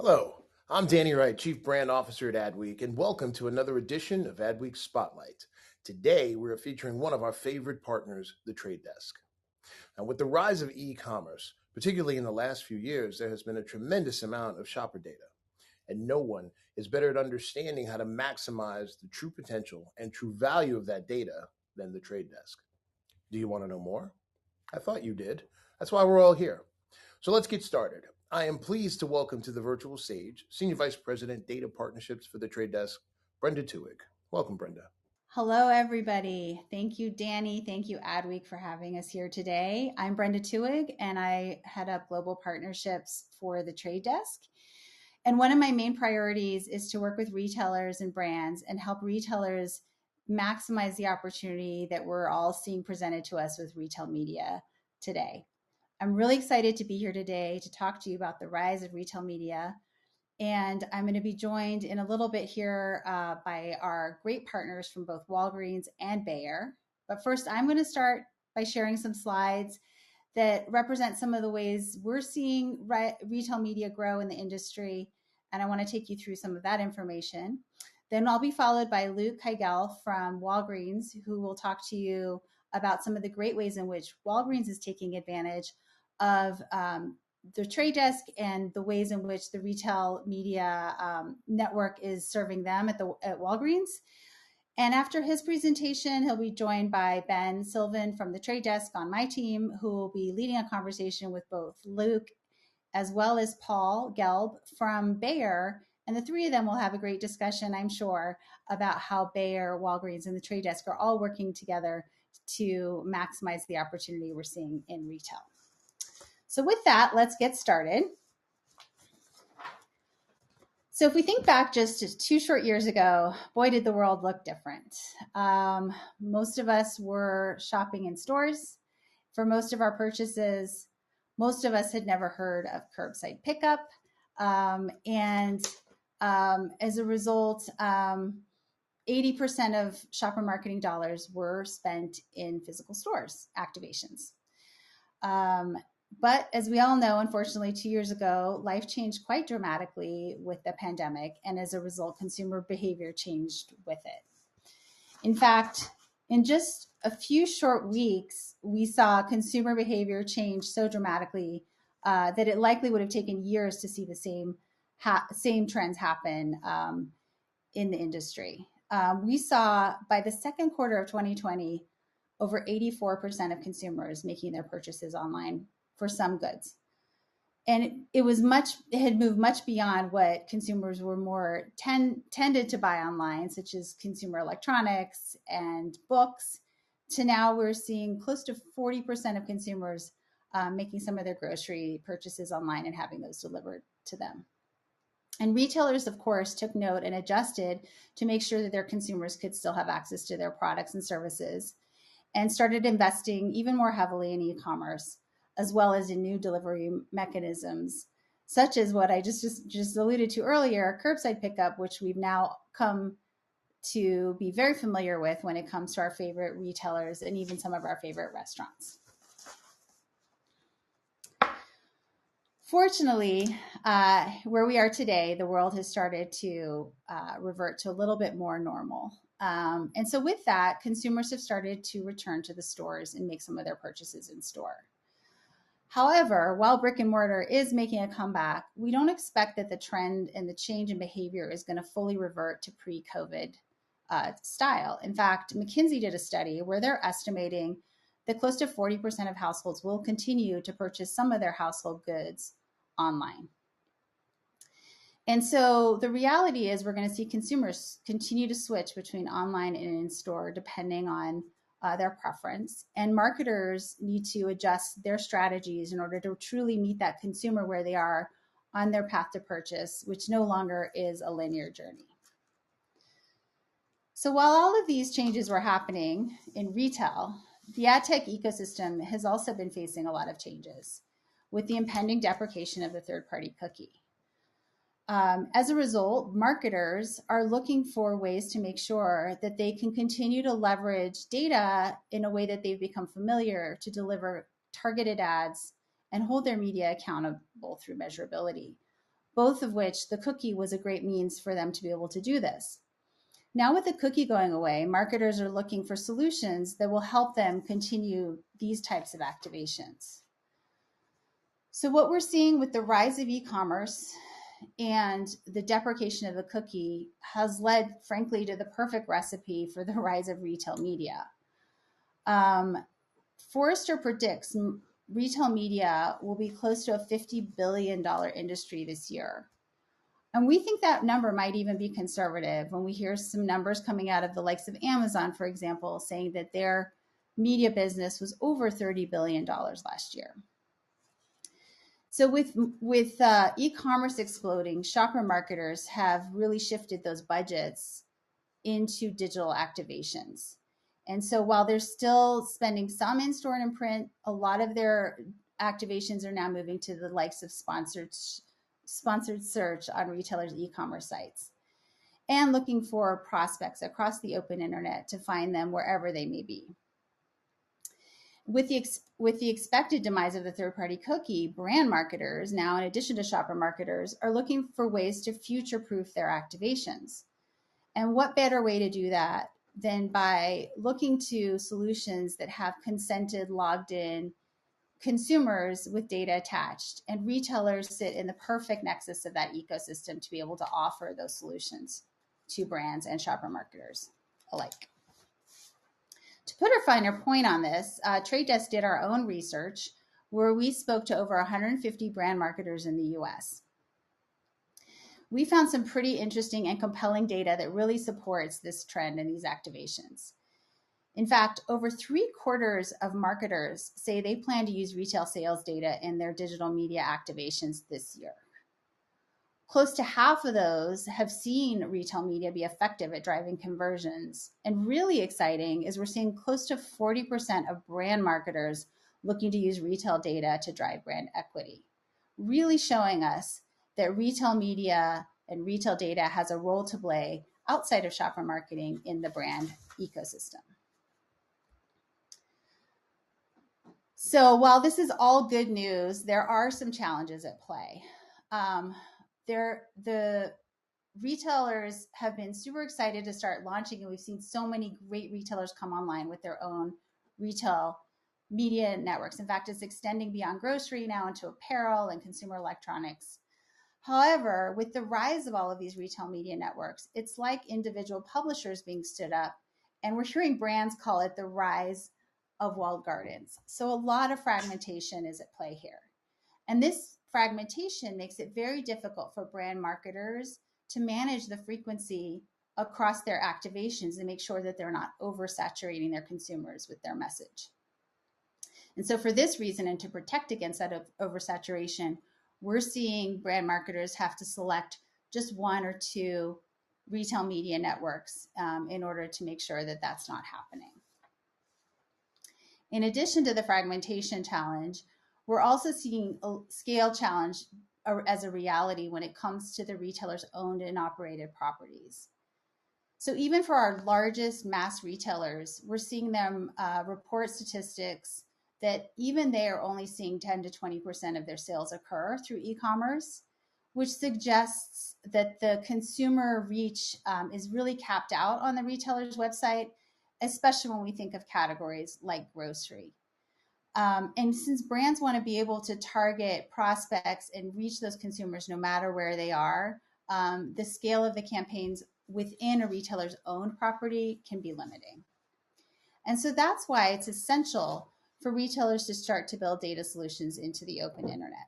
Hello, I'm Danny Wright, Chief Brand Officer at Adweek, and welcome to another edition of Adweek Spotlight. Today, we're featuring one of our favorite partners, the Trade Desk. Now, with the rise of e-commerce, particularly in the last few years, there has been a tremendous amount of shopper data, and no one is better at understanding how to maximize the true potential and true value of that data than the Trade Desk. Do you want to know more? I thought you did. That's why we're all here. So let's get started. I am pleased to welcome to the virtual stage Senior Vice President, Data Partnerships for the Trade Desk, Brenda Tuig. Welcome, Brenda. Hello, everybody. Thank you, Danny. Thank you, Adweek, for having us here today. I'm Brenda Tuig, and I head up global partnerships for the Trade Desk. And one of my main priorities is to work with retailers and brands and help retailers maximize the opportunity that we're all seeing presented to us with retail media today. I'm really excited to be here today to talk to you about the rise of retail media. And I'm going to be joined in a little bit here by our great partners from both Walgreens and Bayer. But first, I'm going to start by sharing some slides that represent some of the ways we're seeing retail media grow in the industry. And I want to take you through some of that information. Then I'll be followed by Luke Heigel from Walgreens, who will talk to you about some of the great ways in which Walgreens is taking advantage of the Trade Desk and the ways in which the retail media network is serving them at Walgreens. And after his presentation, he'll be joined by Ben Sylvan from the Trade Desk on my team, who will be leading a conversation with both Luke as well as Paul Gelb from Bayer. And the three of them will have a great discussion, I'm sure, about how Bayer, Walgreens, and the Trade Desk are all working together to maximize the opportunity we're seeing in retail. So with that, let's get started. So if we think back just 2 short years ago, boy, did the world look different. Most of us were shopping in stores for most of our purchases. Most of us had never heard of curbside pickup. And as a result, 80% of shopper marketing dollars were spent in physical stores activations. But as we all know, unfortunately, 2 years ago, life changed quite dramatically with the pandemic. And as a result, consumer behavior changed with it. In fact, in just a few short weeks, we saw consumer behavior change so dramatically that it likely would have taken years to see the same trends happen in the industry. We saw by the second quarter of 2020, over 84% of consumers making their purchases online for some goods. And it had moved much beyond what consumers were more tended to buy online, such as consumer electronics and books, to now we're seeing close to 40% of consumers making some of their grocery purchases online and having those delivered to them. And retailers, of course, took note and adjusted to make sure that their consumers could still have access to their products and services, and started investing even more heavily in e-commerce, as well as in new delivery mechanisms, such as what I just alluded to earlier, curbside pickup, which we've now come to be very familiar with when it comes to our favorite retailers and even some of our favorite restaurants. Fortunately, where we are today, the world has started to revert to a little bit more normal. And so with that, consumers have started to return to the stores and make some of their purchases in store. However, while brick and mortar is making a comeback, we don't expect that the trend and the change in behavior is going to fully revert to pre-COVID style. In fact, McKinsey did a study where they're estimating that close to 40% of households will continue to purchase some of their household goods online. And so the reality is we're going to see consumers continue to switch between online and in-store depending on their preference. And marketers need to adjust their strategies in order to truly meet that consumer where they are on their path to purchase, which no longer is a linear journey. So while all of these changes were happening in retail, the ad tech ecosystem has also been facing a lot of changes with the impending deprecation of the third-party cookie. As a result, marketers are looking for ways to make sure that they can continue to leverage data in a way that they've become familiar to deliver targeted ads and hold their media accountable through measurability, both of which the cookie was a great means for them to be able to do this. Now, with the cookie going away, marketers are looking for solutions that will help them continue these types of activations. So what we're seeing with the rise of e-commerce and the deprecation of the cookie has led, frankly, to the perfect recipe for the rise of retail media. Forrester predicts retail media will be close to a $50 billion industry this year. And we think that number might even be conservative when we hear some numbers coming out of the likes of Amazon, for example, saying that their media business was over $30 billion last year. So with e-commerce exploding, shopper marketers have really shifted those budgets into digital activations. And so while they're still spending some in-store and in print, a lot of their activations are now moving to the likes of sponsored search on retailers' e-commerce sites and looking for prospects across the open internet to find them wherever they may be. With the expected demise of the third-party cookie, brand marketers now, in addition to shopper marketers, are looking for ways to future-proof their activations. And what better way to do that than by looking to solutions that have consented, logged in consumers with data attached, and retailers sit in the perfect nexus of that ecosystem to be able to offer those solutions to brands and shopper marketers alike. To put a finer point on this, Trade Desk did our own research where we spoke to over 150 brand marketers in the US. We found some pretty interesting and compelling data that really supports this trend and these activations. In fact, over 3/4 of marketers say they plan to use retail sales data in their digital media activations this year. Close to half of those have seen retail media be effective at driving conversions. And really exciting is we're seeing close to 40% of brand marketers looking to use retail data to drive brand equity, really showing us that retail media and retail data has a role to play outside of shopper marketing in the brand ecosystem. So while this is all good news, there are some challenges at play. The retailers have been super excited to start launching, and we've seen so many great retailers come online with their own retail media networks. In fact, it's extending beyond grocery now into apparel and consumer electronics. However, with the rise of all of these retail media networks, it's like individual publishers being stood up, and we're hearing brands call it the rise of walled gardens. So a lot of fragmentation is at play here. And this fragmentation makes it very difficult for brand marketers to manage the frequency across their activations and make sure that they're not oversaturating their consumers with their message. And so for this reason, and to protect against that oversaturation, we're seeing brand marketers have to select just one or two retail media networks in order to make sure that that's not happening. In addition to the fragmentation challenge, we're also seeing a scale challenge as a reality when it comes to the retailers' owned and operated properties. So even for our largest mass retailers, we're seeing them report statistics that even they are only seeing 10 to 20% of their sales occur through e-commerce, which suggests that the consumer reach is really capped out on the retailer's website, especially when we think of categories like grocery. And since brands want to be able to target prospects and reach those consumers no matter where they are, the scale of the campaigns within a retailer's own property can be limiting. And so that's why it's essential for retailers to start to build data solutions into the open internet.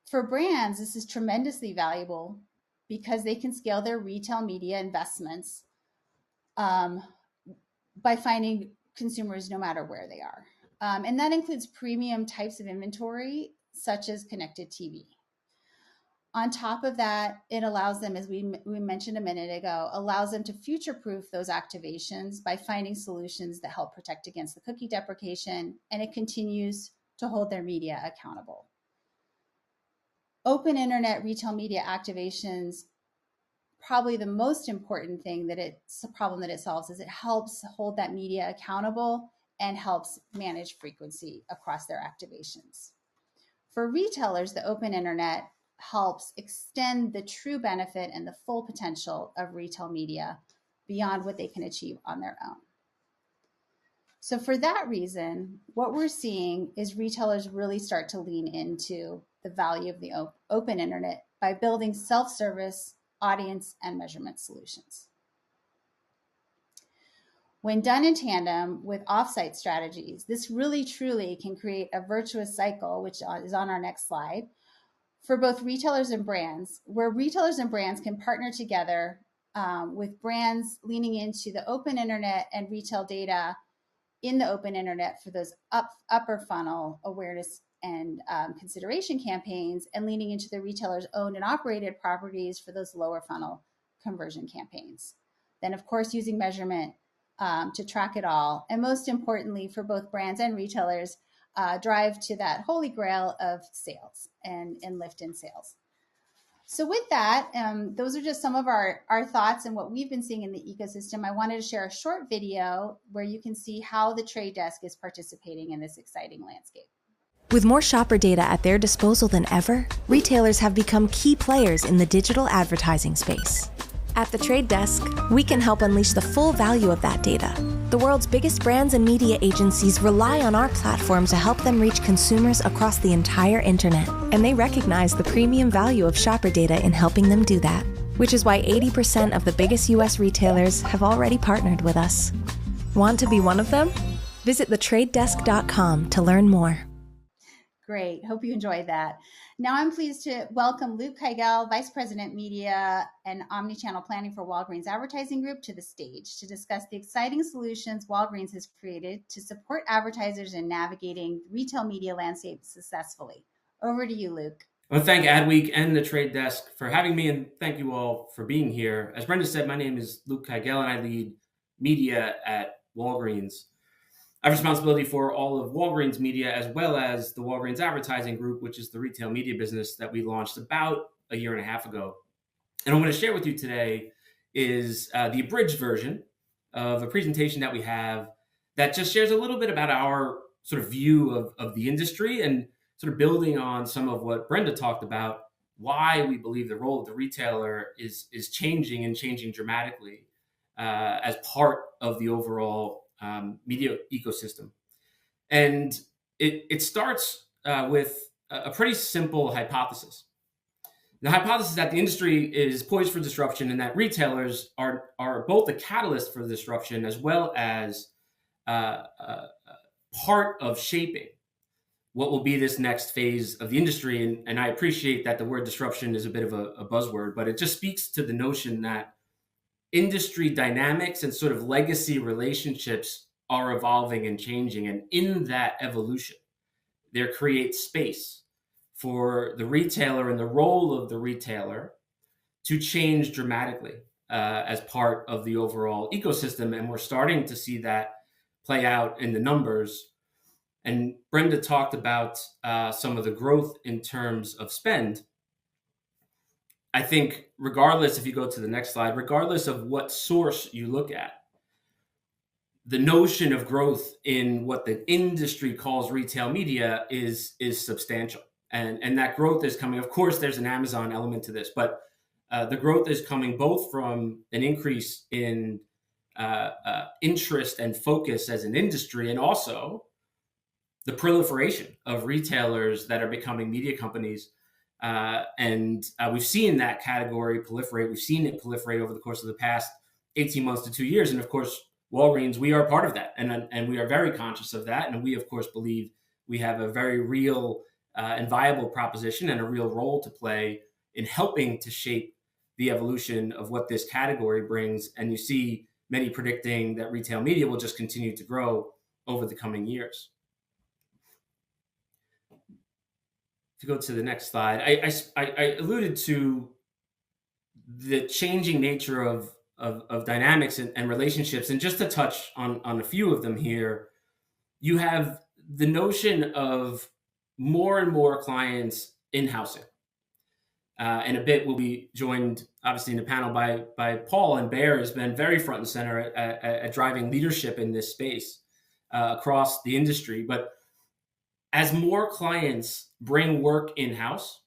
For brands, this is tremendously valuable because they can scale their retail media investments by finding consumers no matter where they are. And that includes premium types of inventory, such as connected TV. On top of that, it allows them, as we mentioned a minute ago, allows them to future-proof those activations by finding solutions that help protect against the cookie deprecation, and it continues to hold their media accountable. Open internet retail media activations, probably the most important thing that it's a problem that it solves is it helps hold that media accountable and helps manage frequency across their activations. For retailers, the open internet helps extend the true benefit and the full potential of retail media beyond what they can achieve on their own. So for that reason, what we're seeing is retailers really start to lean into the value of the open internet by building self-service audience and measurement solutions. When done in tandem with offsite strategies, this really truly can create a virtuous cycle, which is on our next slide, for both retailers and brands, where retailers and brands can partner together with brands leaning into the open internet and retail data in the open internet for those upper funnel awareness and consideration campaigns, and leaning into the retailer's owned and operated properties for those lower funnel conversion campaigns. Then, of course, using measurement to track it all. And most importantly, for both brands and retailers, drive to that holy grail of sales and lift in sales. So with that, those are just some of our thoughts and what we've been seeing in the ecosystem. I wanted to share a short video where you can see how the Trade Desk is participating in this exciting landscape. With more shopper data at their disposal than ever, retailers have become key players in the digital advertising space. At The Trade Desk, we can help unleash the full value of that data. The world's biggest brands and media agencies rely on our platform to help them reach consumers across the entire internet, and they recognize the premium value of shopper data in helping them do that, which is why 80% of the biggest US retailers have already partnered with us. Want to be one of them? Visit thetradedesk.com to learn more. Great. Hope you enjoyed that. Now I'm pleased to welcome Luke Kygel, Vice President Media and Omnichannel Planning for Walgreens Advertising Group, to the stage to discuss the exciting solutions Walgreens has created to support advertisers in navigating the retail media landscape successfully. Over to you, Luke. I want to thank Adweek and the Trade Desk for having me, and thank you all for being here. As Brenda said, my name is Luke Kygel, and I lead media at Walgreens. I have responsibility for all of Walgreens media, as well as the Walgreens Advertising Group, which is the retail media business that we launched about a year and a half ago. And what I'm going to share with you today is the abridged version of a presentation that we have that just shares a little bit about our sort of view of the industry, and sort of building on some of what Brenda talked about, why we believe the role of the retailer is changing and changing dramatically as part of the overall media ecosystem. And it starts with a pretty simple hypothesis. The hypothesis is that the industry is poised for disruption, and that retailers are both a catalyst for the disruption, as well as part of shaping what will be this next phase of the industry. And I appreciate that the word disruption is a bit of a buzzword, but it just speaks to the notion that industry dynamics and sort of legacy relationships are evolving and changing. And in that evolution, there creates space for the retailer and the role of the retailer to change dramatically as part of the overall ecosystem. And we're starting to see that play out in the numbers. And Brenda talked about some of the growth in terms of spend. I think regardless, if you go to the next slide, regardless of what source you look at, the notion of growth in what the industry calls retail media is substantial. And that growth is coming, of course, there's an Amazon element to this, but the growth is coming both from an increase in interest and focus as an industry, and also the proliferation of retailers that are becoming media companies. And we've seen that category proliferate. We've seen it proliferate over the course of the past 18 months to 2 years. And of course, Walgreens, we are part of that. And we are very conscious of that. And we, of course, believe we have a very real and viable proposition and a real role to play in helping to shape the evolution of what this category brings. And you see many predicting that retail media will just continue to grow over the coming years. If you go to the next slide, I alluded to the changing nature of dynamics and relationships. And just to touch on a few of them here, you have the notion of more and more clients in-housing. In a bit, we'll be joined, obviously, in the panel by Paul, and Bayer has been very front and center at driving leadership in this space across the industry. But as more clients bring work in-house,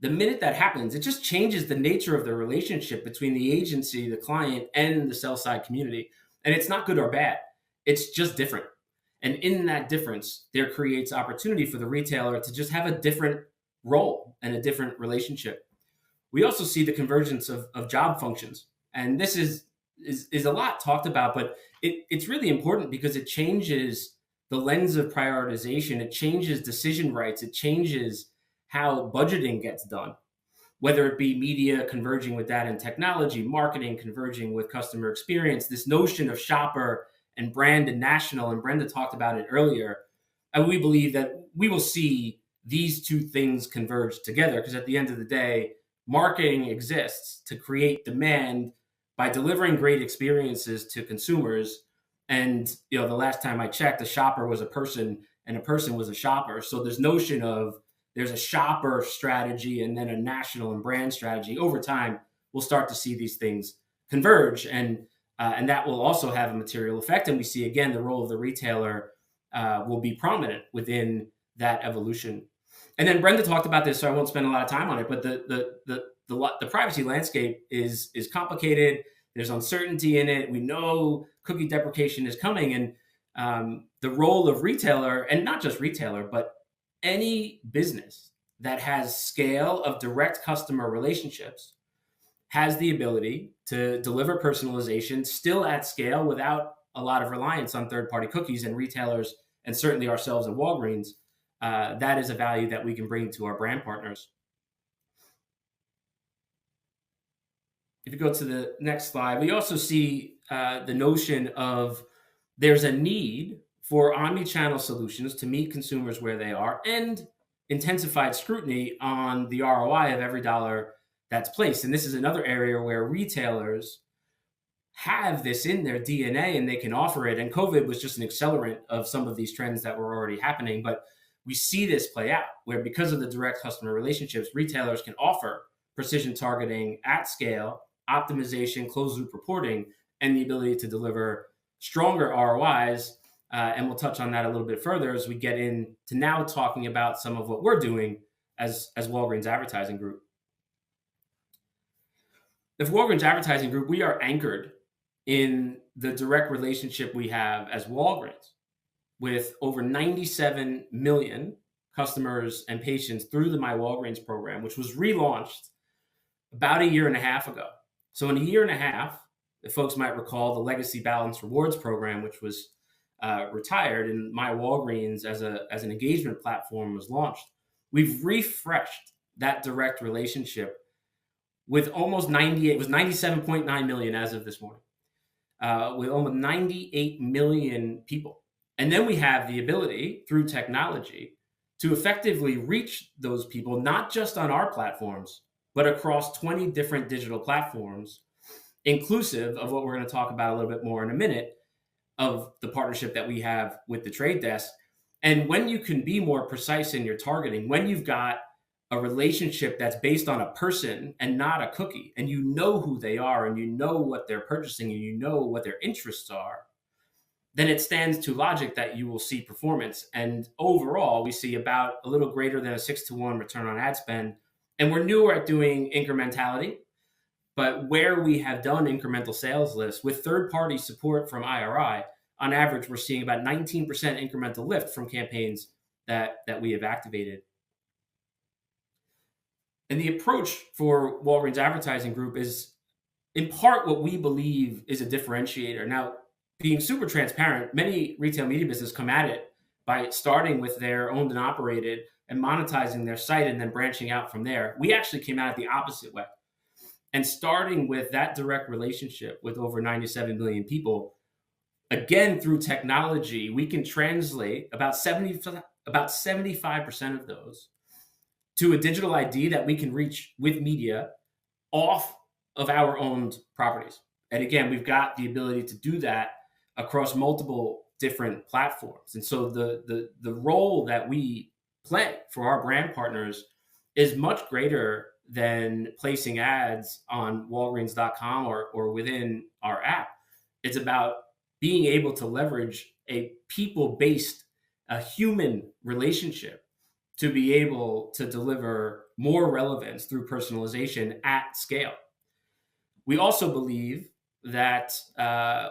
the minute that happens, it just changes the nature of the relationship between the agency, the client, and the sell side community. And it's not good or bad. It's just different. And in that difference, there creates opportunity for the retailer to just have a different role and a different relationship. We also see the convergence of job functions. And this is a lot talked about, but it's really important because it changes the lens of prioritization. It changes decision rights. It changes how budgeting gets done, whether it be media converging with data and technology, marketing converging with customer experience, this notion of shopper and brand and national, and Brenda talked about it earlier. And we believe that we will see these two things converge together, because at the end of the day, marketing exists to create demand by delivering great experiences to consumers. And the last time I checked, a shopper was a person and a person was a shopper. So this notion of there's a shopper strategy and then a national and brand strategy. Over time, we'll start to see these things converge, and that will also have a material effect. And we see, again, the role of the retailer will be prominent within that evolution. And then Brenda talked about this, so I won't spend a lot of time on it, but the privacy landscape is complicated. There's uncertainty in it. We know cookie deprecation is coming, and the role of retailer, and not just retailer, but any business that has scale of direct customer relationships has the ability to deliver personalization still at scale without a lot of reliance on third-party cookies. And retailers, and certainly ourselves at Walgreens, that is a value that we can bring to our brand partners. If you go to the next slide, we also see the notion of there's a need for omni-channel solutions to meet consumers where they are, and intensified scrutiny on the ROI of every dollar that's placed. And this is another area where retailers have this in their DNA and they can offer it. And COVID was just an accelerant of some of these trends that were already happening. But we see this play out where, because of the direct customer relationships, retailers can offer precision targeting at scale, optimization, closed loop reporting, and the ability to deliver stronger ROIs. And we'll touch on that a little bit further as we get into now talking about some of what we're doing as Walgreens Advertising Group. As Walgreens Advertising Group, we are anchored in the direct relationship we have as Walgreens with over 97 million customers and patients through the My Walgreens program, which was relaunched about a year and a half ago. So in a year and a half, if folks might recall, the Legacy Balance Rewards program, which was retired, and My Walgreens as an engagement platform was launched. We've refreshed that direct relationship with almost 97.9 million as of this morning, with almost 98 million people. And then we have the ability through technology to effectively reach those people, not just on our platforms, but across 20 different digital platforms, inclusive of what we're going to talk about a little bit more in a minute, of the partnership that we have with the Trade Desk. And when you can be more precise in your targeting, when you've got a relationship that's based on a person and not a cookie, and you know who they are, and you know what they're purchasing, and you know what their interests are, then it stands to logic that you will see performance. And overall, we see about a little greater than a 6-to-1 return on ad spend. And we're newer at doing incrementality, but where we have done incremental sales lists with third-party support from IRI, on average, we're seeing about 19% incremental lift from campaigns that we have activated. And the approach for Walgreens Advertising Group is, in part, what we believe is a differentiator. Now, being super transparent, many retail media businesses come at it by starting with their owned and operated and monetizing their site and then branching out from there. We actually came at it the opposite way. And starting with that direct relationship with over 97 million people, again, through technology, we can translate about 75% of those to a digital ID that we can reach with media off of our owned properties. And again, we've got the ability to do that across multiple different platforms. And so the role that we play for our brand partners is much greater than placing ads on Walgreens.com or within our app. It's about being able to leverage a people-based a human relationship to be able to deliver more relevance through personalization at scale. We also believe that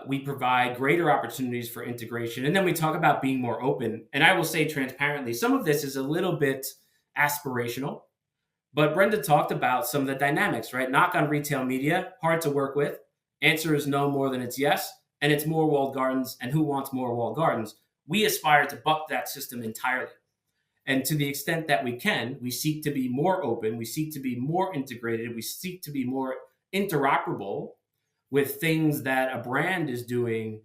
we provide greater opportunities for integration. And then we talk about being more open. And I will say transparently, some of this is a little bit aspirational, but Brenda talked about some of the dynamics, right? Knock on retail media, hard to work with. Answer is no more than it's yes. And it's more walled gardens. And who wants more walled gardens? We aspire to buck that system entirely. And to the extent that we can, we seek to be more open. We seek to be more integrated. We seek to be more interoperable with things that a brand is doing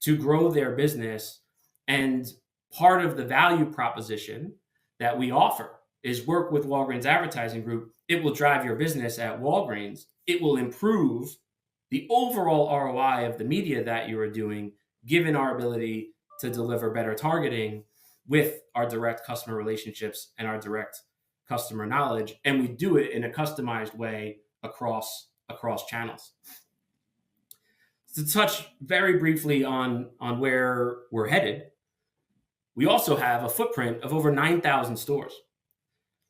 to grow their business. And part of the value proposition that we offer is work with Walgreens Advertising Group. It will drive your business at Walgreens. It will improve the overall ROI of the media that you are doing, given our ability to deliver better targeting with our direct customer relationships and our direct customer knowledge. And we do it in a customized way across channels. To touch very briefly on where we're headed, we also have a footprint of over 9,000 stores.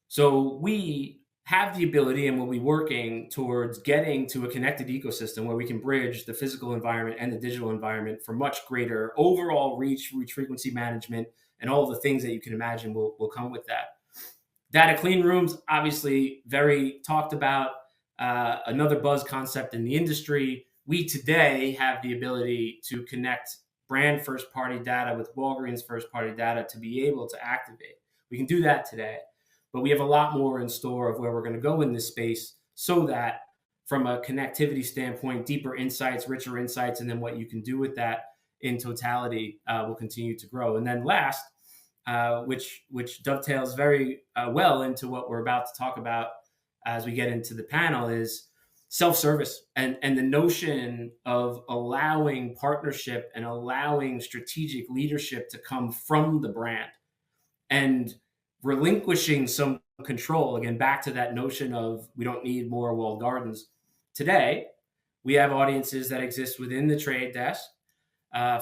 So we have the ability and will be working towards getting to a connected ecosystem where we can bridge the physical environment and the digital environment for much greater overall reach frequency management, and all the things that you can imagine will come with that. Data clean rooms, obviously very talked about, another buzz concept in the industry. We today have the ability to connect brand first-party data with Walgreens first-party data to be able to activate. We can do that today, but we have a lot more in store of where we're going to go in this space, so that from a connectivity standpoint, deeper insights, richer insights, and then what you can do with that in totality will continue to grow. And then last, which dovetails very well into what we're about to talk about as we get into the panel, is self-service and the notion of allowing partnership and allowing strategic leadership to come from the brand and relinquishing some control. Again, back to that notion of we don't need more walled gardens. Today, we have audiences that exist within the trade desk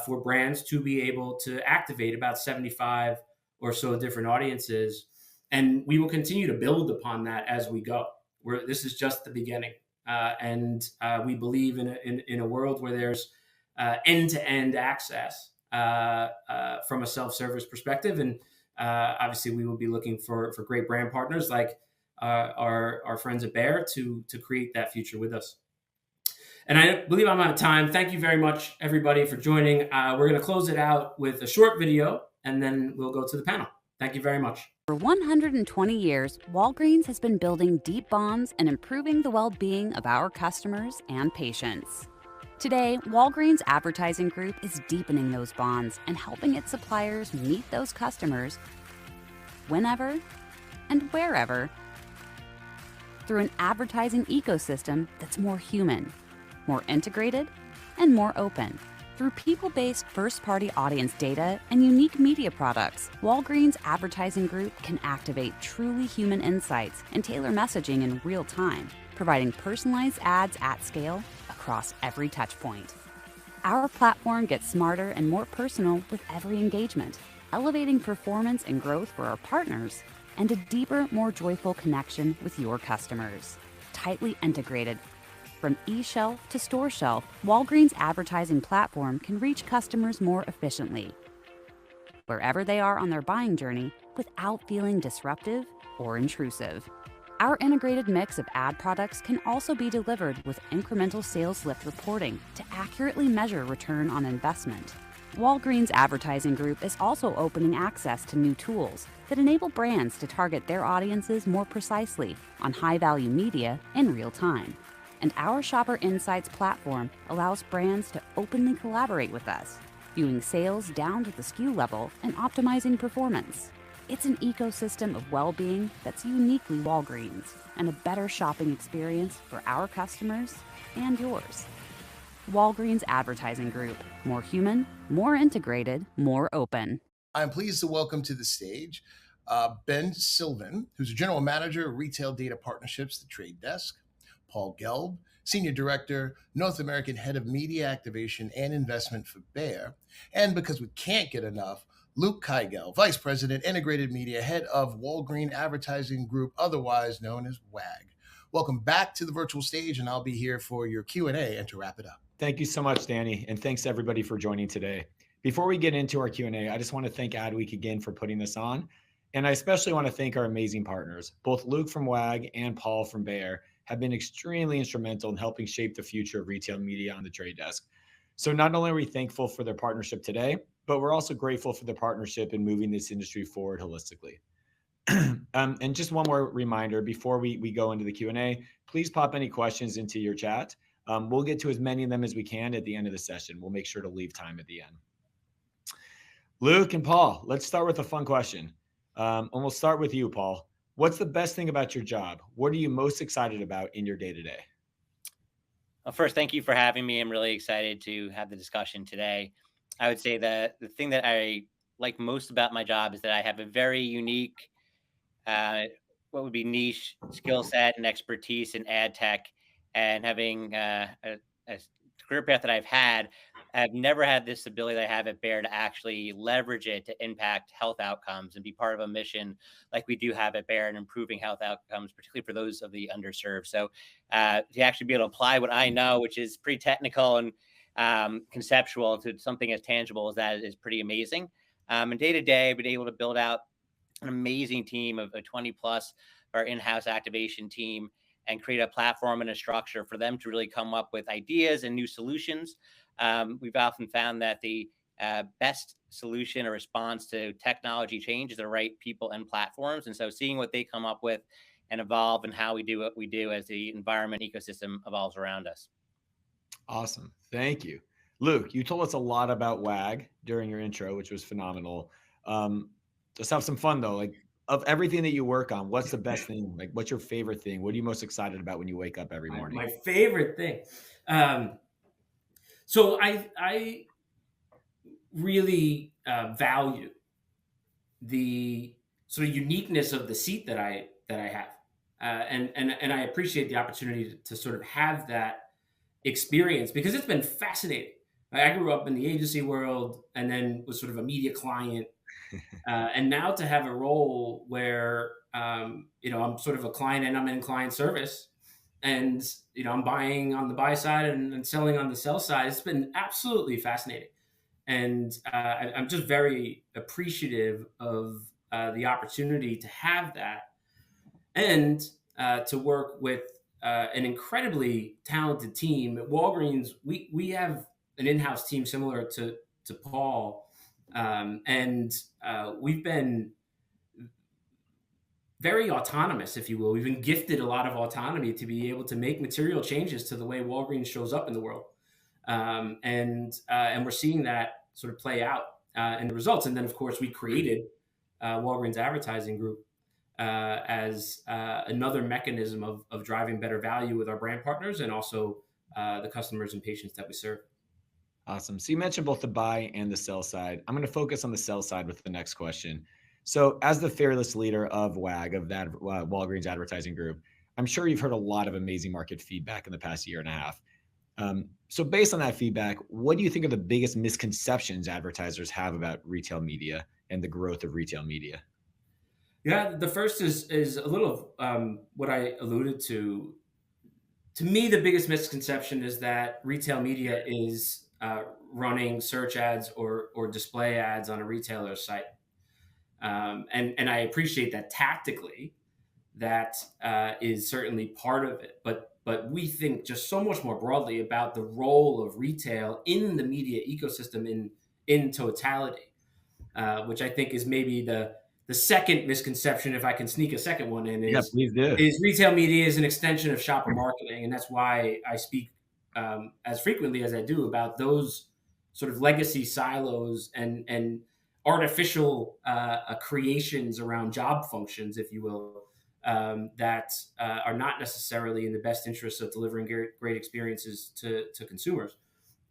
for brands to be able to activate about 75 or so different audiences. And we will continue to build upon that as we go. This is just the beginning. And we believe in a world where there's end-to-end access from a self-service perspective. And obviously, we will be looking for great brand partners like our friends at Bayer to create that future with us. And I believe I'm out of time. Thank you very much, everybody, for joining. We're going to close it out with a short video, and then we'll go to the panel. Thank you very much. For 120 years, Walgreens has been building deep bonds and improving the well-being of our customers and patients. Today, Walgreens Advertising Group is deepening those bonds and helping its suppliers meet those customers whenever and wherever through an advertising ecosystem that's more human, more integrated, and more open. Through people-based first-party audience data and unique media products, Walgreens Advertising Group can activate truly human insights and tailor messaging in real time, providing personalized ads at scale across every touchpoint. Our platform gets smarter and more personal with every engagement, elevating performance and growth for our partners, and a deeper, more joyful connection with your customers. Tightly integrated. From e-shelf to store shelf, Walgreens' advertising platform can reach customers more efficiently, wherever they are on their buying journey, without feeling disruptive or intrusive. Our integrated mix of ad products can also be delivered with incremental sales lift reporting to accurately measure return on investment. Walgreens Advertising Group is also opening access to new tools that enable brands to target their audiences more precisely on high-value media in real time. And our Shopper Insights platform allows brands to openly collaborate with us, viewing sales down to the SKU level and optimizing performance. It's an ecosystem of well-being that's uniquely Walgreens, and a better shopping experience for our customers and yours. Walgreens Advertising Group. More human, more integrated, more open. I'm pleased to welcome to the stage Ben Sylvan, who's a General Manager of Retail Data Partnerships, the Trade Desk, Paul Gelb, Senior Director, North American Head of Media Activation and Investment for Bayer, and because we can't get enough, Luke Kygel, Vice President, Integrated Media, Head of Walgreens Advertising Group, otherwise known as WAG. Welcome back to the virtual stage, and I'll be here for your Q&A and to wrap it up. Thank you so much, Danny, and thanks everybody for joining today. Before we get into our Q&A, I just want to thank Adweek again for putting this on, and I especially want to thank our amazing partners. Both Luke from WAG and Paul from Bayer have been extremely instrumental in helping shape the future of retail media on the trade desk. So not only are we thankful for their partnership today, but we're also grateful for their partnership in moving this industry forward holistically. And just one more reminder before we go into the Q&A, please pop any questions into your chat. We'll get to as many of them as we can at the end of the session. We'll make sure to leave time at the end. Luke and Paul, let's start with a fun question. And we'll start with you, Paul. What's the best thing about your job? What are you most excited about in your day-to-day? Well, first, thank you for having me. I'm really excited to have the discussion today. I would say that the thing that I like most about my job is that I have a very unique, what would be niche skill set and expertise in ad tech, and having a career path that I've never had this ability that I have at Bayer to actually leverage it to impact health outcomes and be part of a mission like we do have at Bayer in improving health outcomes, particularly for those of the underserved. So to actually be able to apply what I know, which is pretty technical and conceptual, to something as tangible as that is pretty amazing. And day to day, I've been able to build out an amazing team of 20 plus our in-house activation team and create a platform and a structure for them to really come up with ideas and new solutions. We've often found that the best solution or response to technology change is the right people and platforms. And so seeing what they come up with and evolve and how we do what we do as the environment ecosystem evolves around us. Awesome. Thank you. Luke, you told us a lot about WAG during your intro, which was phenomenal. Let's have some fun though. Like, of everything that you work on, what's the best thing? Like, what's your favorite thing? What are you most excited about when you wake up every morning? My favorite thing. So I really value the sort of uniqueness of the seat that I have, and I appreciate the opportunity to sort of have that experience, because it's been fascinating. I grew up in the agency world and then was sort of a media client. And now to have a role where, I'm sort of a client and I'm in client service, and, I'm buying on the buy side and selling on the sell side. It's been absolutely fascinating. And I'm just very appreciative of the opportunity to have that, and to work with an incredibly talented team. At Walgreens, we have an in-house team similar to Paul. And we've been very autonomous, if you will. We've been gifted a lot of autonomy to be able to make material changes to the way Walgreens shows up in the world. And we're seeing that sort of play out in the results. And then, of course, we created Walgreens Advertising Group as another mechanism of driving better value with our brand partners and also the customers and patients that we serve. Awesome. So you mentioned both the buy and the sell side. I'm going to focus on the sell side with the next question. So as the fearless leader of WAG, of that Walgreens Advertising Group, I'm sure you've heard a lot of amazing market feedback in the past year and a half. So based on that feedback, what do you think are the biggest misconceptions advertisers have about retail media and the growth of retail media? Yeah, the first is a little what I alluded to. To me, the biggest misconception is that retail media is running search ads or display ads on a retailer's site. And I appreciate that tactically, that is certainly part of it. But we think just so much more broadly about the role of retail in the media ecosystem in totality, which I think is maybe the second misconception, if I can sneak a second one in, Yeah, please do. Is retail media is an extension of shopper marketing. And that's why I speak as frequently as I do about those sort of legacy silos and artificial creations around job functions, if you will, that are not necessarily in the best interest of delivering great experiences to consumers.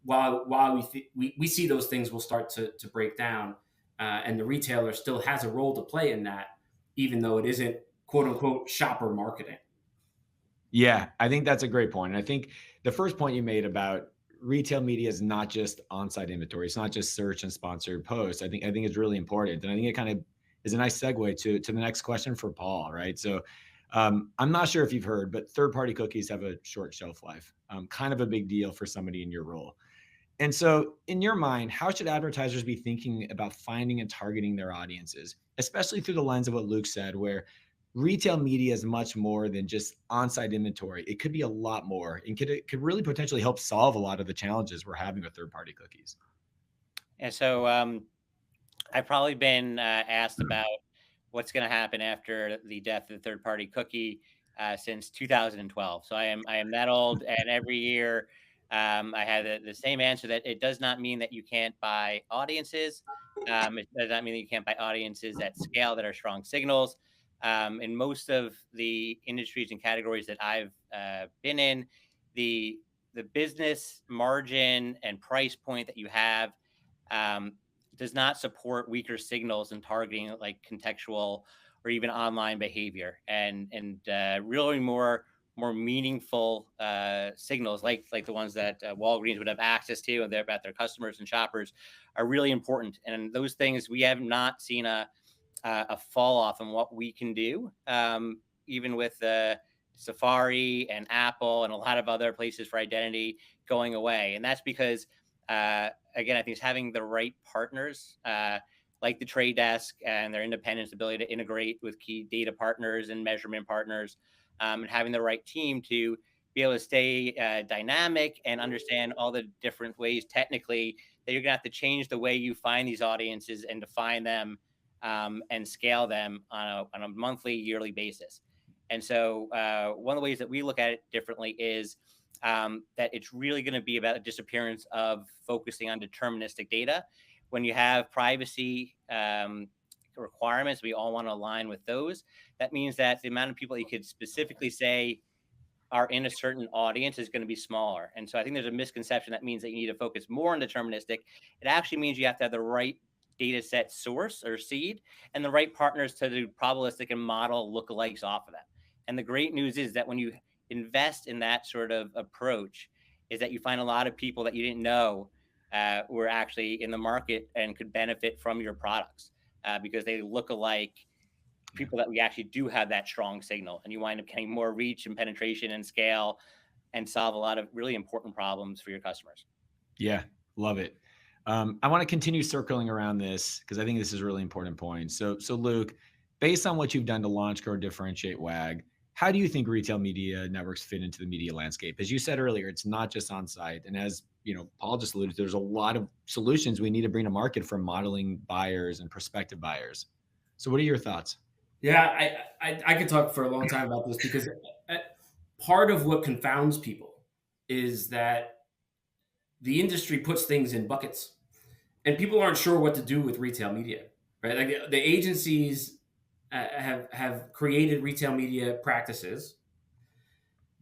While we see those things will start to break down, and the retailer still has a role to play in that, even though it isn't quote unquote shopper marketing. Yeah, I think that's a great point. And I think the first point you made about retail media is not just on-site inventory. It's not just search and sponsored posts. I think it's really important. And I think it kind of is a nice segue to the next question for Paul, right? So I'm not sure if you've heard, but third-party cookies have a short shelf life, kind of a big deal for somebody in your role. And so in your mind, how should advertisers be thinking about finding and targeting their audiences, especially through the lens of what Luke said, where retail media is much more than just on-site inventory. It could be a lot more, and it could really potentially help solve a lot of the challenges we're having with third-party cookies. And so I've probably been asked about what's going to happen after the death of the third-party cookie since 2012. So I am that old, and every year I had the same answer, that it does not mean that you can't buy audiences. It does not mean that you can't buy audiences at scale that are strong signals. In most of the industries and categories that I've been in, the business margin and price point that you have does not support weaker signals in targeting, like contextual or even online behavior, and really more meaningful signals like the ones that Walgreens would have access to and about their customers and shoppers are really important. And those things, we have not seen a fall off in what we can do, even with Safari and Apple and a lot of other places for identity going away. And that's because, again, I think it's having the right partners, like the Trade Desk and their independence, ability to integrate with key data partners and measurement partners, and having the right team to be able to stay dynamic and understand all the different ways technically that you're going to have to change the way you find these audiences and define them and scale them on a monthly, yearly basis. And so one of the ways that we look at it differently is that it's really going to be about a disappearance of focusing on deterministic data. When you have privacy requirements, we all want to align with those. That means that the amount of people you could specifically say are in a certain audience is going to be smaller. And so I think there's a misconception that means that you need to focus more on deterministic. It actually means you have to have the right data set source or seed and the right partners to do probabilistic and model lookalikes off of that. And the great news is that when you invest in that sort of approach, is that you find a lot of people that you didn't know were actually in the market and could benefit from your products because they look alike people that we actually do have that strong signal, and you wind up getting more reach and penetration and scale and solve a lot of really important problems for your customers. Yeah, love it. I want to continue circling around this because I think this is a really important point. So Luke, based on what you've done to launch, grow, differentiate WAG, how do you think retail media networks fit into the media landscape? As you said earlier, it's not just on site. And as Paul just alluded to, there's a lot of solutions we need to bring to market for modeling buyers and prospective buyers. So what are your thoughts? Yeah, I could talk for a long time about this because part of what confounds people is that the industry puts things in buckets and people aren't sure what to do with retail media, right? Like the agencies have created retail media practices.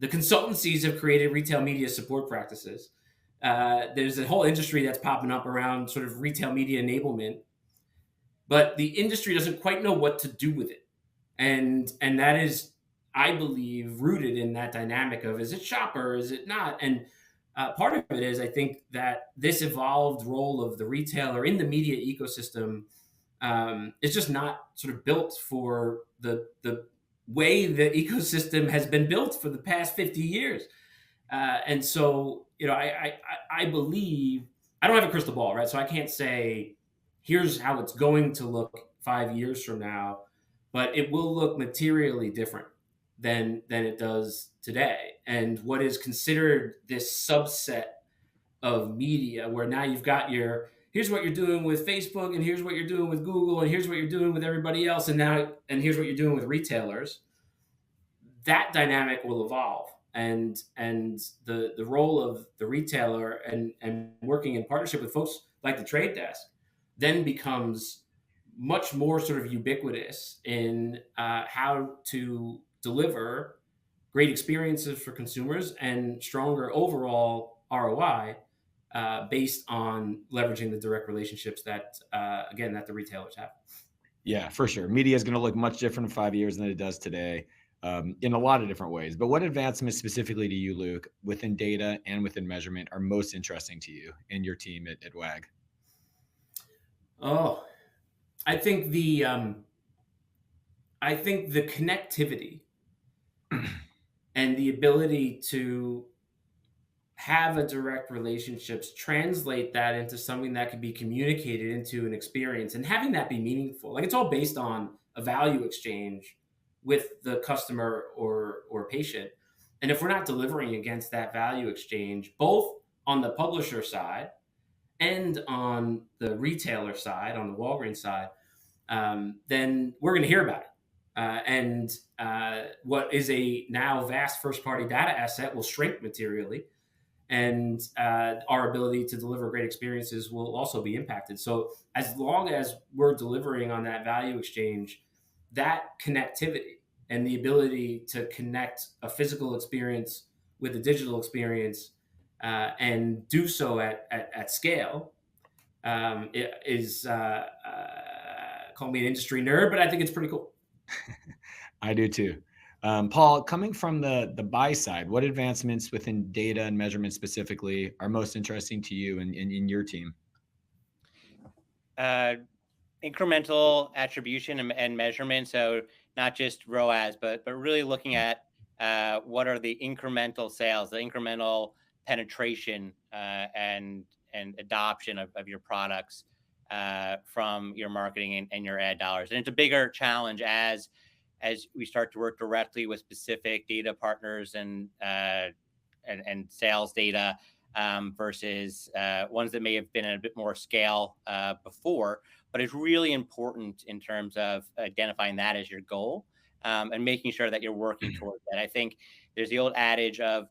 The consultancies have created retail media support practices. There's a whole industry that's popping up around sort of retail media enablement, but the industry doesn't quite know what to do with it. And that is, I believe, rooted in that dynamic of, is it shopper, is it not? And part of it is, I think that this evolved role of the retailer in the media ecosystem is just not sort of built for the way the ecosystem has been built for the past 50 years. And so, I believe, I don't have a crystal ball, right? So I can't say, here's how it's going to look 5 years from now, but it will look materially different than it does today. And what is considered this subset of media, where now you've got here's what you're doing with Facebook, and here's what you're doing with Google, and here's what you're doing with everybody else, and here's what you're doing with retailers. That dynamic will evolve, and the role of the retailer and working in partnership with folks like the Trade Desk then becomes much more sort of ubiquitous in how to deliver great experiences for consumers and stronger overall ROI based on leveraging the direct relationships that the retailers have. Yeah, for sure. Media is going to look much different in 5 years than it does today. in a lot of different ways. But what advancements specifically to you, Luke, within data and within measurement are most interesting to you and your team at WAG? Oh, I think the connectivity and the ability to have a direct relationships, translate that into something that can be communicated into an experience, and having that be meaningful. Like, it's all based on a value exchange with the customer or patient. And if we're not delivering against that value exchange, both on the publisher side and on the retailer side, on the Walgreens side, then we're going to hear about it. What is a now vast first-party data asset will shrink materially, and our ability to deliver great experiences will also be impacted. So as long as we're delivering on that value exchange, that connectivity and the ability to connect a physical experience with a digital experience and do so at scale is call me an industry nerd, but I think it's pretty cool. I do too. Paul, coming from the buy side, what advancements within data and measurement specifically are most interesting to you and in your team? Incremental attribution and measurement. So not just ROAS, but really looking at what are the incremental sales, the incremental penetration and adoption of your products from your marketing and your ad dollars. And it's a bigger challenge as we start to work directly with specific data partners and sales data versus ones that may have been at a bit more scale before. But it's really important in terms of identifying that as your goal and making sure that you're working towards that. I think there's the old adage of,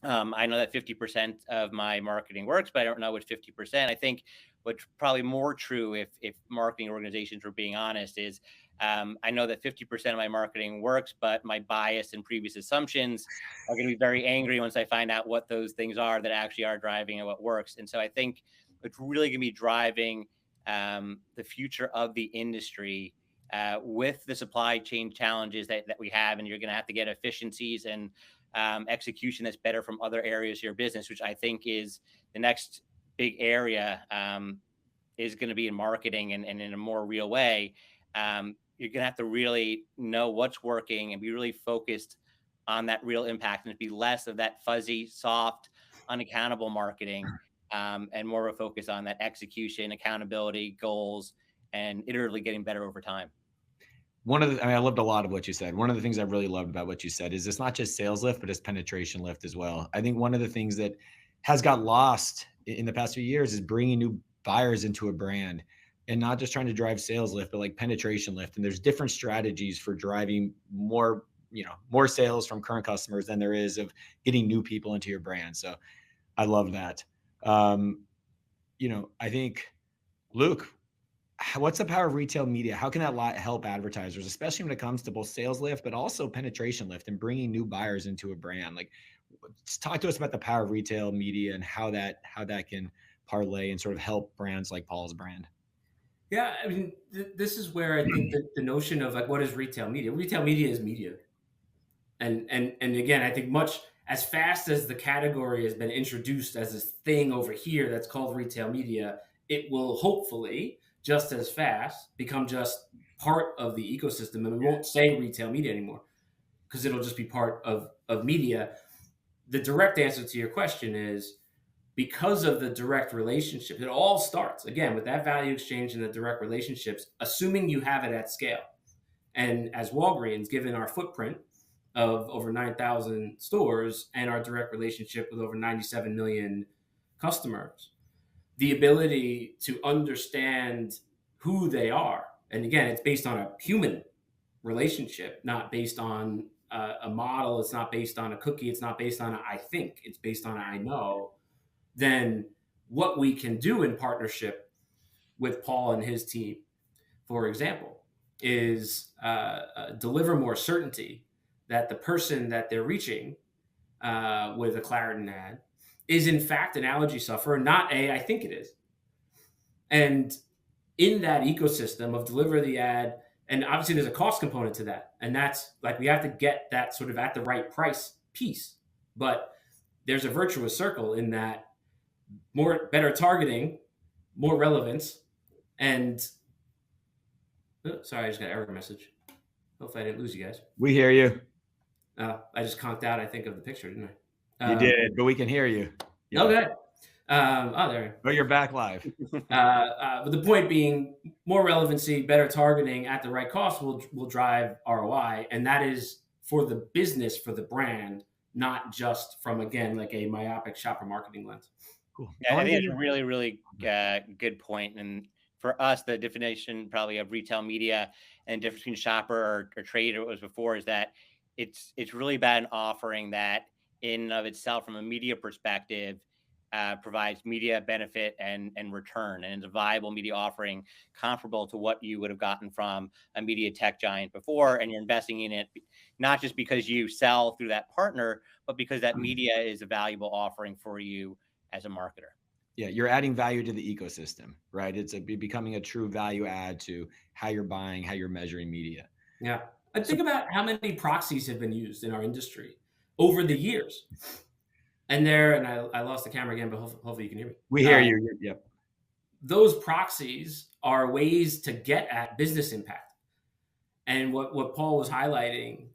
I know that 50% of my marketing works, but I don't know which 50%. I think what's probably more true if marketing organizations were being honest is, I know that 50% of my marketing works, but my bias and previous assumptions are going to be very angry once I find out what those things are that actually are driving and what works. And so I think it's really going to be driving the future of the industry with the supply chain challenges that we have. And you're going to have to get efficiencies and execution that's better from other areas of your business, which I think is the next big area is going to be in marketing and in a more real way. You're going to have to really know what's working and be really focused on that real impact, and be less of that fuzzy, soft, unaccountable marketing and more of a focus on that execution, accountability, goals, and iteratively getting better over time. I loved a lot of what you said. One of the things I really loved about what you said is it's not just sales lift, but it's penetration lift as well. I think one of the things that has got lost in the past few years is bringing new buyers into a brand and not just trying to drive sales lift, but like penetration lift. And there's different strategies for driving more sales from current customers than there is of getting new people into your brand. So I love that. I think, Luke, what's the power of retail media? How can that help advertisers, especially when it comes to both sales lift, but also penetration lift and bringing new buyers into a brand? Like, just talk to us about the power of retail media and how that can parlay and sort of help brands like Paul's brand. Yeah, I mean, this is where I think that the notion of like, what is retail media? Retail media is media. And again, I think much as fast as the category has been introduced as this thing over here that's called retail media, it will hopefully just as fast become just part of the ecosystem. And we won't say retail media anymore because it'll just be part of media. The direct answer to your question is, because of the direct relationship, it all starts, again, with that value exchange and the direct relationships, assuming you have it at scale. And as Walgreens, given our footprint of over 9,000 stores and our direct relationship with over 97 million customers, the ability to understand who they are. And again, it's based on a human relationship, not based on a model. It's not based on a cookie. It's not based on a I think. It's based on a I know. Then what we can do in partnership with Paul and his team, for example, is deliver more certainty that the person that they're reaching with a Claritin ad is in fact an allergy sufferer, not I think it is. And in that ecosystem of deliver the ad, And obviously there's a cost component to that. And that's like, we have to get that sort of at the right price piece. But there's a virtuous circle in that better targeting, more relevance, and sorry, I just got an error message. Hopefully I didn't lose you guys. We hear you. I just conked out, I think, of the picture, didn't I? You did, but we can hear you. Yeah. Okay. There. Oh, you're back live. But the point being, more relevancy, better targeting at the right cost will drive ROI, and that is for the business, for the brand, not just from, again, like a myopic shopper marketing lens. Cool. Yeah, I think it's a really, really good point. And for us, the definition probably of retail media and difference between shopper or trade, it was before, is that it's really about an offering that in and of itself, from a media perspective, provides media benefit and return, and is a viable media offering comparable to what you would have gotten from a media tech giant before. And you're investing in it not just because you sell through that partner, but because that media is a valuable offering for you as a marketer. Yeah, you're adding value to the ecosystem, right? It's becoming a true value add to how you're buying, how you're measuring media. Yeah. I think about how many proxies have been used in our industry over the years. And I lost the camera again, but hopefully you can hear me. We hear you. Yep. Those proxies are ways to get at business impact. And what Paul was highlighting,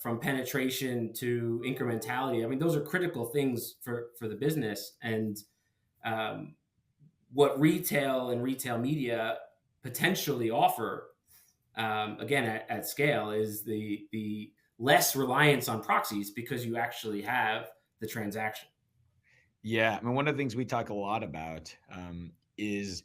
from penetration to incrementality, I mean, those are critical things for the business. And what retail and retail media potentially offer, again, at scale, is the less reliance on proxies, because you actually have the transaction. Yeah. I mean, one of the things we talk a lot about is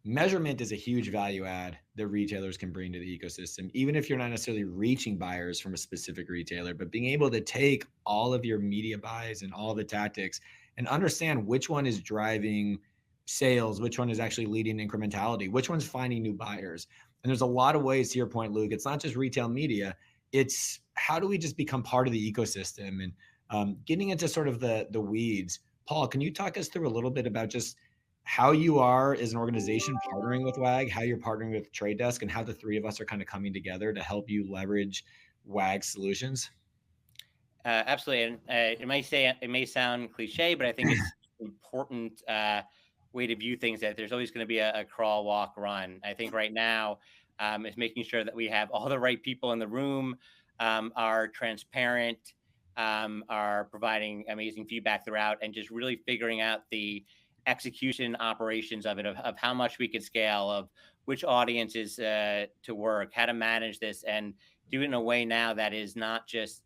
measurement is a huge value add that retailers can bring to the ecosystem, even if you're not necessarily reaching buyers from a specific retailer, but being able to take all of your media buys and all the tactics and understand which one is driving sales, which one is actually leading incrementality, which one's finding new buyers. And there's a lot of ways, to your point, Luke, it's not just retail media. It's how do we just become part of the ecosystem? And getting into sort of the weeds. Paul, can you talk us through a little bit about just how you are as an organization partnering with WAG, how you're partnering with Trade Desk, and how the three of us are kind of coming together to help you leverage WAG solutions? Absolutely. And it may sound cliche, but I think it's an important way to view things, that there's always going to be a crawl, walk, run. I think right now is making sure that we have all the right people in the room, are transparent, are providing amazing feedback throughout, and just really figuring out the execution operations of it, of how much we can scale, of which audiences to work, how to manage this, and do it in a way now that is not just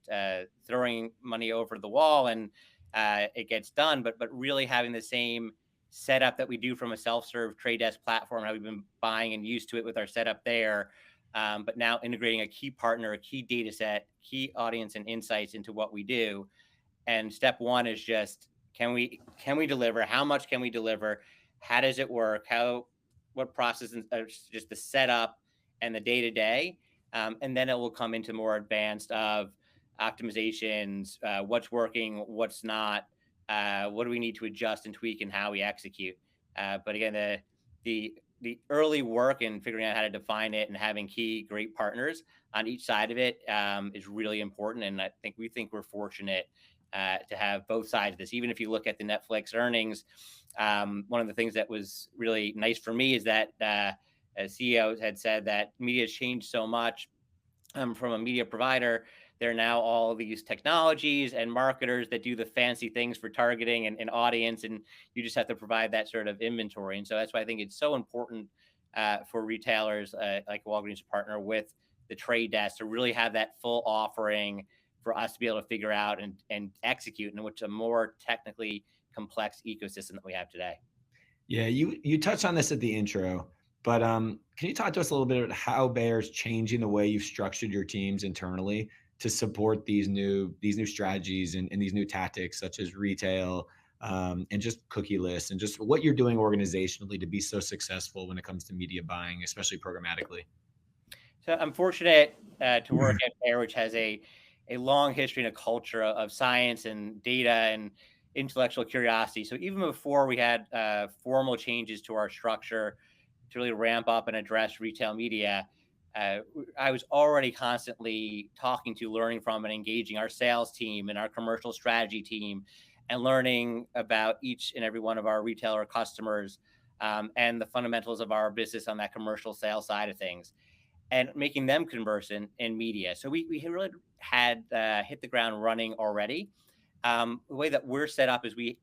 throwing money over the wall and it gets done, but really having the same setup that we do from a self-serve Trade Desk platform, how we've been buying and used to it with our setup there, but now integrating a key partner, a key data set, key audience and insights into what we do. And step one is just, can we deliver? How much can we deliver? How does it work? What process, just the setup and the day-to-day. And then it will come into more advanced of optimizations, what's working, what's not, what do we need to adjust and tweak in how we execute. But again, the early work in figuring out how to define it and having key great partners on each side of it is really important. And we think we're fortunate to have both sides of this. Even if you look at the Netflix earnings, one of the things that was really nice for me is that CEOs had said that media has changed so much from a media provider. There are now all these technologies and marketers that do the fancy things for targeting and audience, and you just have to provide that sort of inventory. And so that's why I think it's so important for retailers like Walgreens to partner with the Trade Desk to really have that full offering for us to be able to figure out and execute in which a more technically complex ecosystem that we have today. Yeah, you touched on this at the intro, but can you talk to us a little bit about how Bayer's changing the way you've structured your teams internally to support these new strategies and these new tactics, such as retail and just cookie lists, and just what you're doing organizationally to be so successful when it comes to media buying, especially programmatically? So I'm fortunate to work at Bayer, which has a long history and a culture of science and data and intellectual curiosity. So even before we had formal changes to our structure to really ramp up and address retail media, I was already constantly talking to, learning from, and engaging our sales team and our commercial strategy team, and learning about each and every one of our retailer customers, and the fundamentals of our business on that commercial sales side of things, and making them conversant in media. So we really had hit the ground running already. The way that we're set up is we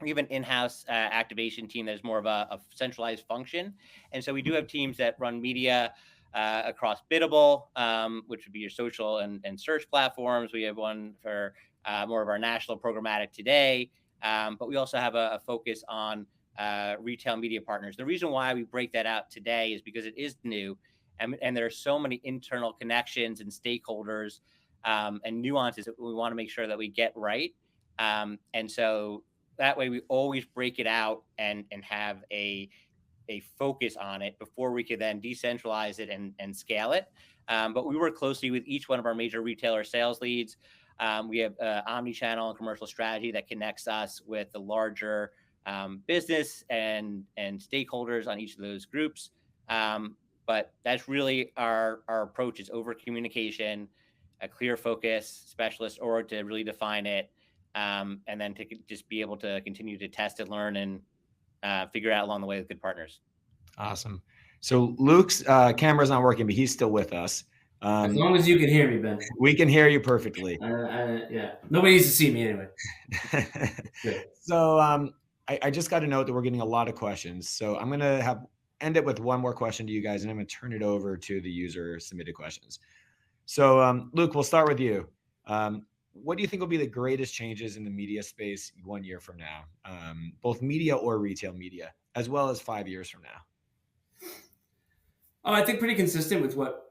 have an in-house activation team that is more of a centralized function. And so we do have teams that run media across Biddable, which would be your social and search platforms. We have one for more of our national programmatic today. But we also have a focus on retail media partners. The reason why we break that out today is because it is new, and there are so many internal connections and stakeholders and nuances that we want to make sure that we get right. And so that way we always break it out and have a focus on it before we could then decentralize it and scale it. But we work closely with each one of our major retailer sales leads. We have omni-channel and commercial strategy that connects us with the larger business and stakeholders on each of those groups. But that's really our approach, is over communication, a clear focus, specialist org to really define it, and then to just be able to continue to test and learn and figure out along the way with good partners. Awesome. So Luke's camera's not working, but he's still with us. As long as you can hear me, Ben. We can hear you perfectly. Yeah. Nobody needs to see me anyway. Good. So I just got a note that we're getting a lot of questions. So I'm going to end it with one more question to you guys, and I'm going to turn it over to the user submitted questions. So Luke, we'll start with you. What do you think will be the greatest changes in the media space 1 year from now, both media or retail media, as well as 5 years from now? Oh, I think pretty consistent with what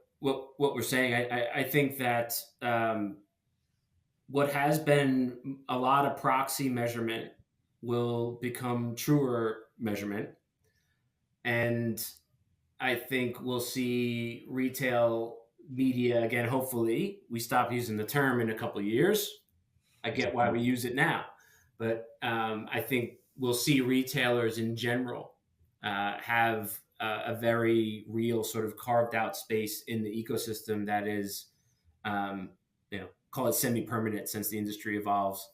we're saying. I think that what has been a lot of proxy measurement will become truer measurement. And I think we'll see retail media again. Hopefully we stop using the term in a couple of years. I get why we use it now, but I think we'll see retailers in general have a very real sort of carved out space in the ecosystem that is, call it semi-permanent, since the industry evolves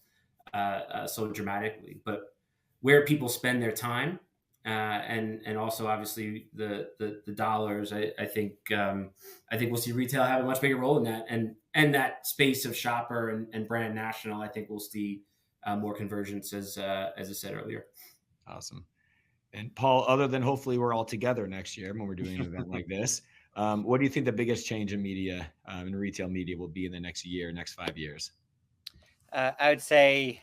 so dramatically. But where people spend their time, and also obviously the dollars, I think we'll see retail have a much bigger role in that, and that space of shopper and brand national. I think we'll see more convergence, as I said earlier. Awesome. And Paul, other than hopefully we're all together next year when we're doing an event like this, what do you think the biggest change in media, in retail media, will be in the next year, next 5 years? I would say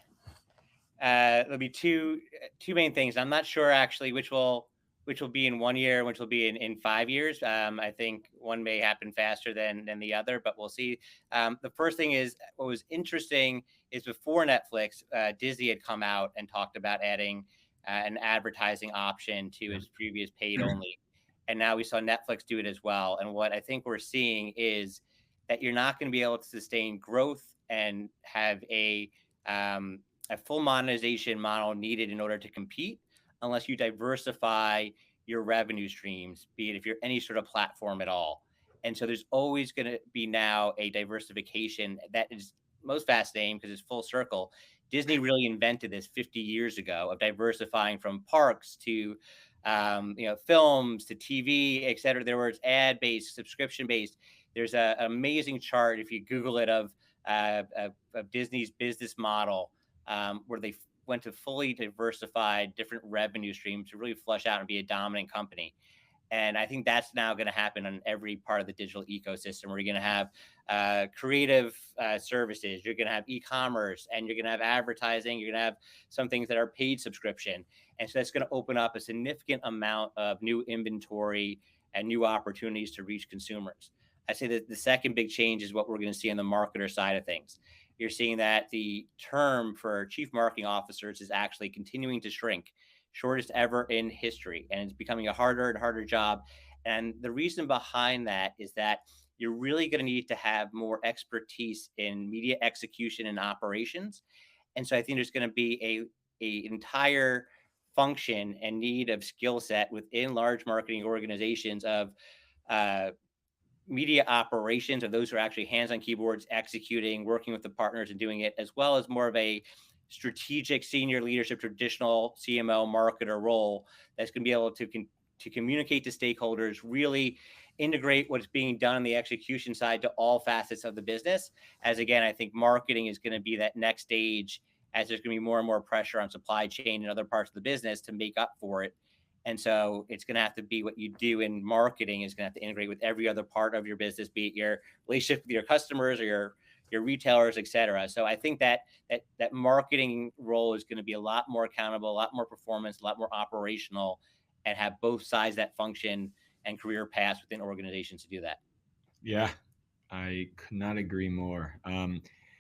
there'll be two main things. I'm not sure actually which will be in 1 year, which will be in 5 years. I think one may happen faster than the other, but we'll see. The first thing is, what was interesting is before Netflix, Disney had come out and talked about adding an advertising option to its previous paid only. And now we saw Netflix do it as well. And what I think we're seeing is that you're not going to be able to sustain growth and have a full monetization model needed in order to compete unless you diversify your revenue streams, be it if you're any sort of platform at all. And so there's always going to be now a diversification that is most fascinating because it's full circle. Disney really invented this 50 years ago of diversifying from parks to films to TV, et cetera. There was ad-based, subscription-based. There's an amazing chart, if you Google it, of Disney's business model, where they went to fully diversified different revenue streams to really flush out and be a dominant company. And I think that's now going to happen on every part of the digital ecosystem, where you're going to have creative services, you're going to have e-commerce, and you're going to have advertising, you're going to have some things that are paid subscription. And so that's going to open up a significant amount of new inventory and new opportunities to reach consumers. I say that the second big change is what we're going to see on the marketer side of things. You're seeing that the term for chief marketing officers is actually continuing to shrink, shortest ever in history. And it's becoming a harder and harder job. And the reason behind that is that you're really going to need to have more expertise in media execution and operations. And so I think there's going to be a entire function and need of skill set within large marketing organizations of media operations, or those who are actually hands on keyboards, executing, working with the partners and doing it, as well as more of a strategic senior leadership, traditional CMO marketer role that's going to be able to communicate to stakeholders, really integrate what's being done on the execution side to all facets of the business. As again, I think marketing is going to be that next stage, as there's going to be more and more pressure on supply chain and other parts of the business to make up for it. And so it's going to have to be what you do in marketing is going to have to integrate with every other part of your business, be it your relationship with your customers or your retailers, et cetera. So I think that marketing role is going to be a lot more accountable, a lot more performance, a lot more operational, and have both sides that function and career paths within organizations to do that. Yeah, I could not agree more.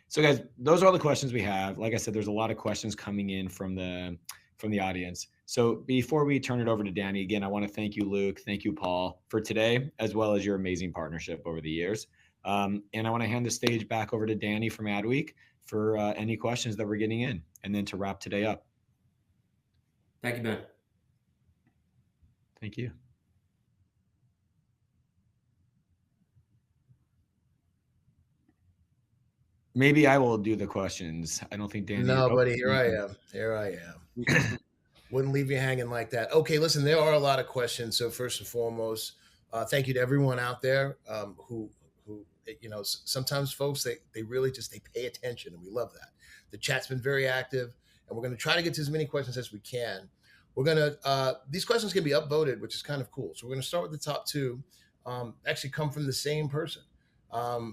So guys, those are all the questions we have. Like I said, there's a lot of questions coming in from the audience. So before we turn it over to Danny, again, I want to thank you, Luke. Thank you, Paul, for today, as well as your amazing partnership over the years. And I want to hand the stage back over to Danny from Adweek for any questions that we're getting in, and then to wrap today up. Thank you, Ben. Thank you. Maybe I will do the questions. I don't think Danny. No, buddy, here I am. Wouldn't leave you hanging like that. Okay, listen, there are a lot of questions. So first and foremost, thank you to everyone out there who sometimes folks, they really just, they pay attention, and we love that. The chat's been very active, and we're going to try to get to as many questions as we can. We're going to, these questions can be upvoted, which is kind of cool. So we're going to start with the top two, actually come from the same person.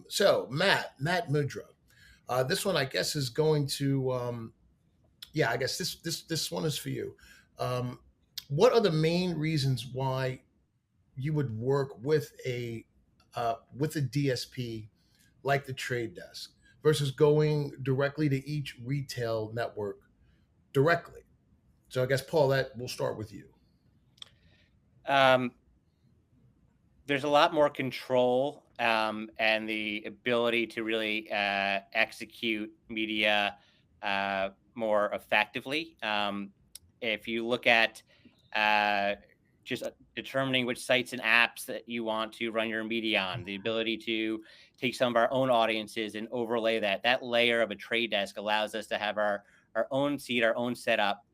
So Matt Mudra. This one, I guess, is going to, I guess this one is for you. What are the main reasons why you would work with a DSP like the Trade Desk versus going directly to each retail network directly? So I guess, Paul, we'll start with you. There's a lot more control and the ability to really execute media more effectively. If you look at just determining which sites and apps that you want to run your media on, the ability to take some of our own audiences and overlay that layer of a Trade Desk allows us to have our own seat, our own setup,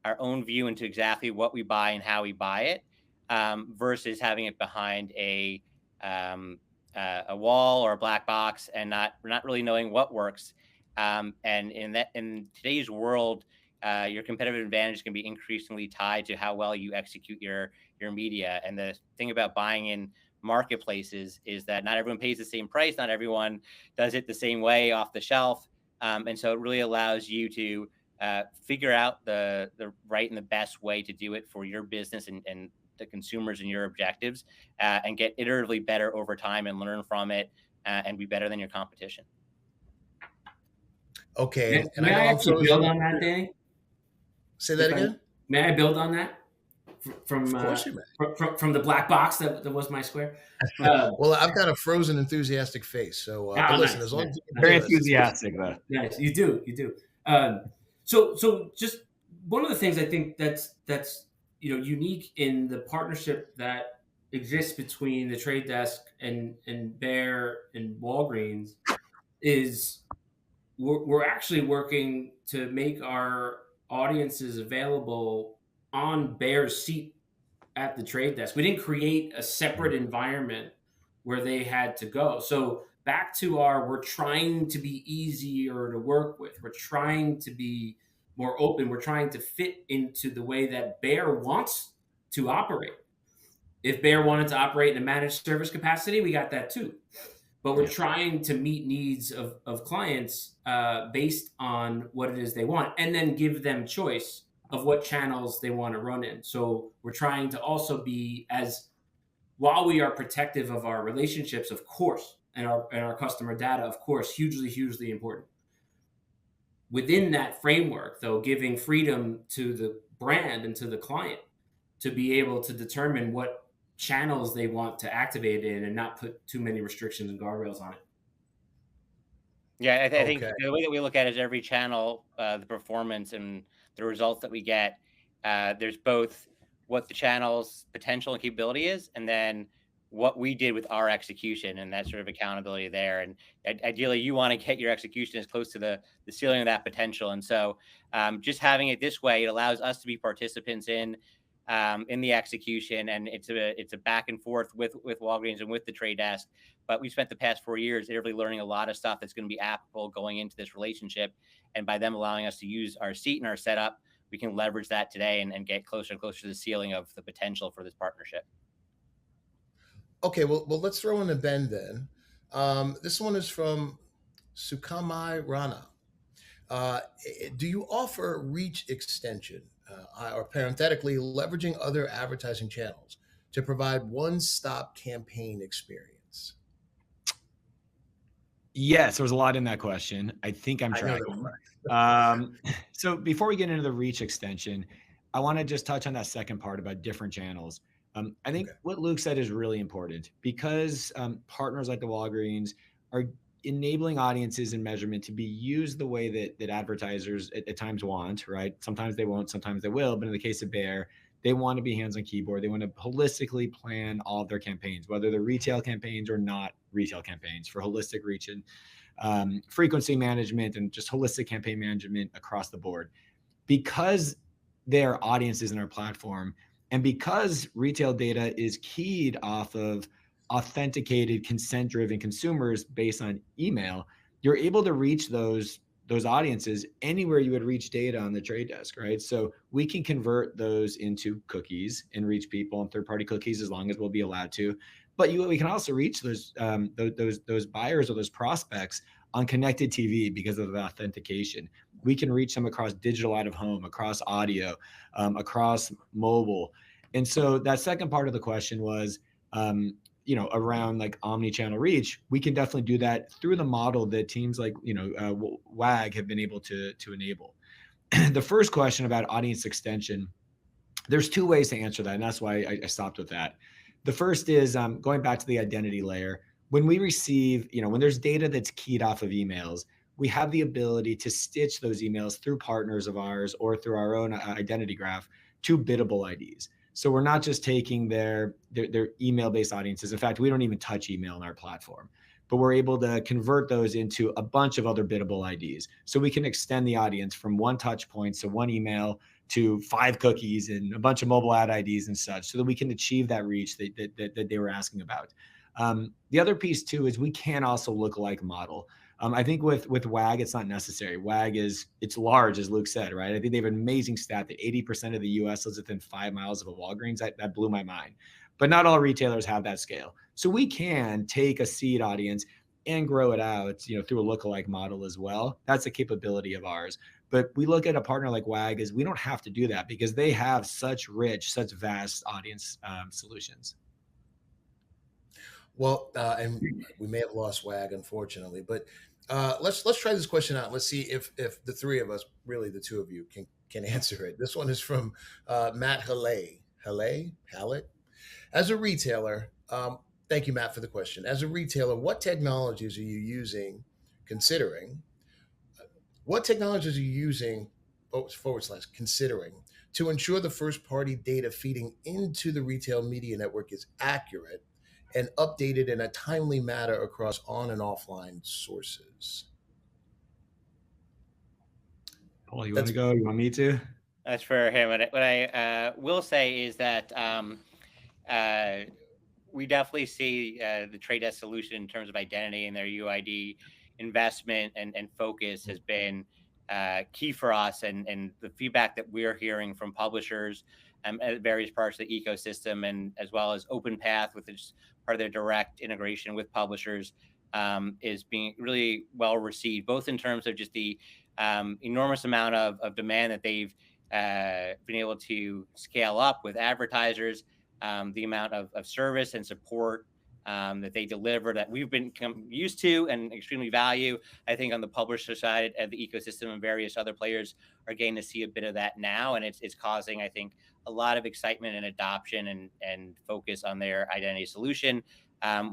our own view into exactly what we buy and how we buy it, versus having it behind a wall or a black box and not really knowing what works. And in today's world, your competitive advantage can be increasingly tied to how well you execute your media. And the thing about buying in marketplaces is that not everyone pays the same price. Not everyone does it the same way off the shelf. And so it really allows you to figure out the right and the best way to do it for your business and the consumers and your objectives, and get iteratively better over time and learn from it, and be better than your competition. Okay. May I actually build on that, Danny? Say that again? May I build on that? From of course you may. From the black box that was my square. Well, I've got a frozen enthusiastic face, so but listen, nice, as long as very enthusiastic, though. Nice, you do. So just one of the things I think that's unique in the partnership that exists between the Trade Desk and Bear and Walgreens is we're actually working to make our audiences available on Bear's seat at the Trade Desk. We didn't create a separate environment where they had to go. So back to we're trying to be easier to work with. We're trying to be more open. We're trying to fit into the way that Bear wants to operate. If Bear wanted to operate in a managed service capacity, we got that too. But we're trying to meet needs of clients based on what it is they want, and then give them choice of what channels they want to run in. So we're trying to also be, while we are protective of our relationships, of course, and our customer data, of course, hugely, hugely important. Within that framework, though, giving freedom to the brand and to the client to be able to determine what channels they want to activate in and not put too many restrictions and guardrails on it. Yeah, I think the way that we look at it is every channel, the performance and the results that we get, there's both what the channel's potential and capability is, and then what we did with our execution and that sort of accountability there. And ideally, you want to get your execution as close to the ceiling of that potential. And so just having it this way, it allows us to be participants in the execution, and it's a back and forth with Walgreens and with the trade desk. But we spent the past 4 years literally learning a lot of stuff that's going to be applicable going into this relationship. And by them allowing us to use our seat and our setup, we can leverage that today and get closer and closer to the ceiling of the potential for this partnership. Okay, well, let's throw in a Ben then. This one is from Sukamai Rana. Do you offer reach extension, or parenthetically, leveraging other advertising channels to provide one-stop campaign experience? Yes, there was a lot in that question. I think I'm tracking. So before we get into the reach extension, I want to just touch on that second part about different channels. I think what Luke said is really important because partners like the Walgreens are enabling audiences and measurement to be used the way that advertisers at times want, right? Sometimes they won't, sometimes they will. But in the case of Bayer, they want to be hands on keyboard. They want to holistically plan all of their campaigns, whether they're retail campaigns or not retail campaigns, for holistic reach and frequency management and just holistic campaign management across the board. Because there are audiences in our platform, and because retail data is keyed off of authenticated, consent-driven consumers based on email, you're able to reach those audiences anywhere you would reach data on the trade desk, right? So we can convert those into cookies and reach people on third-party cookies as long as we'll be allowed to. But we can also reach those buyers or those prospects on connected TV because of the authentication. We can reach them across digital out of home, across audio, across mobile. And so that second part of the question was, around like omni-channel reach. We can definitely do that through the model that teams like, WAG have been able to enable. The first question about audience extension, there's two ways to answer that. And that's why I stopped with that. The first is going back to the identity layer. When we receive, when there's data that's keyed off of emails, we have the ability to stitch those emails through partners of ours or through our own identity graph to biddable IDs. So we're not just taking their email-based audiences. In fact, we don't even touch email on our platform, but we're able to convert those into a bunch of other biddable IDs. So we can extend the audience from one touch point, so one email, to 5 cookies and a bunch of mobile ad IDs and such, so that we can achieve that reach that they were asking about. The other piece too is we can also lookalike model. I think with WAG, it's not necessary. WAG it's large, as Luke said, right? I think they have an amazing stat that 80% of the US lives within 5 miles of a Walgreens. That blew my mind. But not all retailers have that scale. So we can take a seed audience and grow it out, through a lookalike model as well. That's a capability of ours. But we look at a partner like WAG as we don't have to do that because they have such vast audience solutions. Well, and we may have lost WAG, unfortunately, but let's try this question out. Let's see if the three of us, really the two of you, can answer it. This one is from Matt Hallett. As a retailer, thank you, Matt, for the question. As a retailer, what technologies are you using? Considering to ensure the first-party data feeding into the retail media network is accurate and updated in a timely manner across on and offline sources? Paul, you want to go? You want me to? That's for him. What I will say is that we definitely see the Trade Desk solution in terms of identity and their UID investment and focus has been key for us. And the feedback that we're hearing from publishers at various parts of the ecosystem, and as well as OpenPath, which is part of their direct integration with publishers, is being really well received, both in terms of just the enormous amount of demand that they've been able to scale up with advertisers, the amount of service and support that they deliver that we've been used to and extremely value. I think on the publisher side of the ecosystem and various other players are getting to see a bit of that now. And it's causing, I think, a lot of excitement and adoption and focus on their identity solution,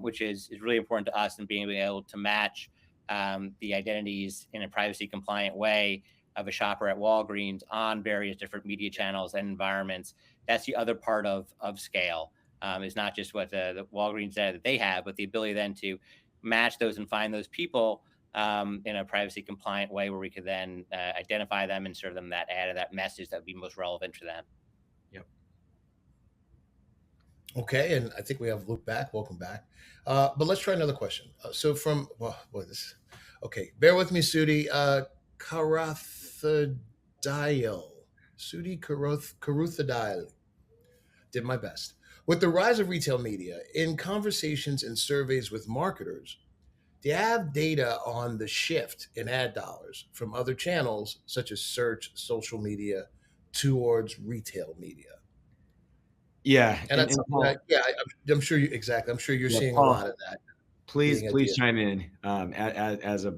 which is really important to us, and being able to match the identities in a privacy compliant way of a shopper at Walgreens on various different media channels and environments. That's the other part of scale. is not just what the Walgreens data that they have, but the ability then to match those and find those people in a privacy compliant way where we could then identify them and serve them that ad or that message that would be most relevant to them. Yep. Okay, and I think we have Luke back. Welcome back. But let's try another question. So from, okay, bear with me, Sudi. Karuthadile. Sudi Karuthadile. Did my best. With the rise of retail media, in conversations and surveys with marketers, do you have data on the shift in ad dollars from other channels, such as search, social media, towards retail media? Yeah. And that's Paul, I'm sure you exactly. I'm sure you're seeing Paul, a lot of that. Please chime in as a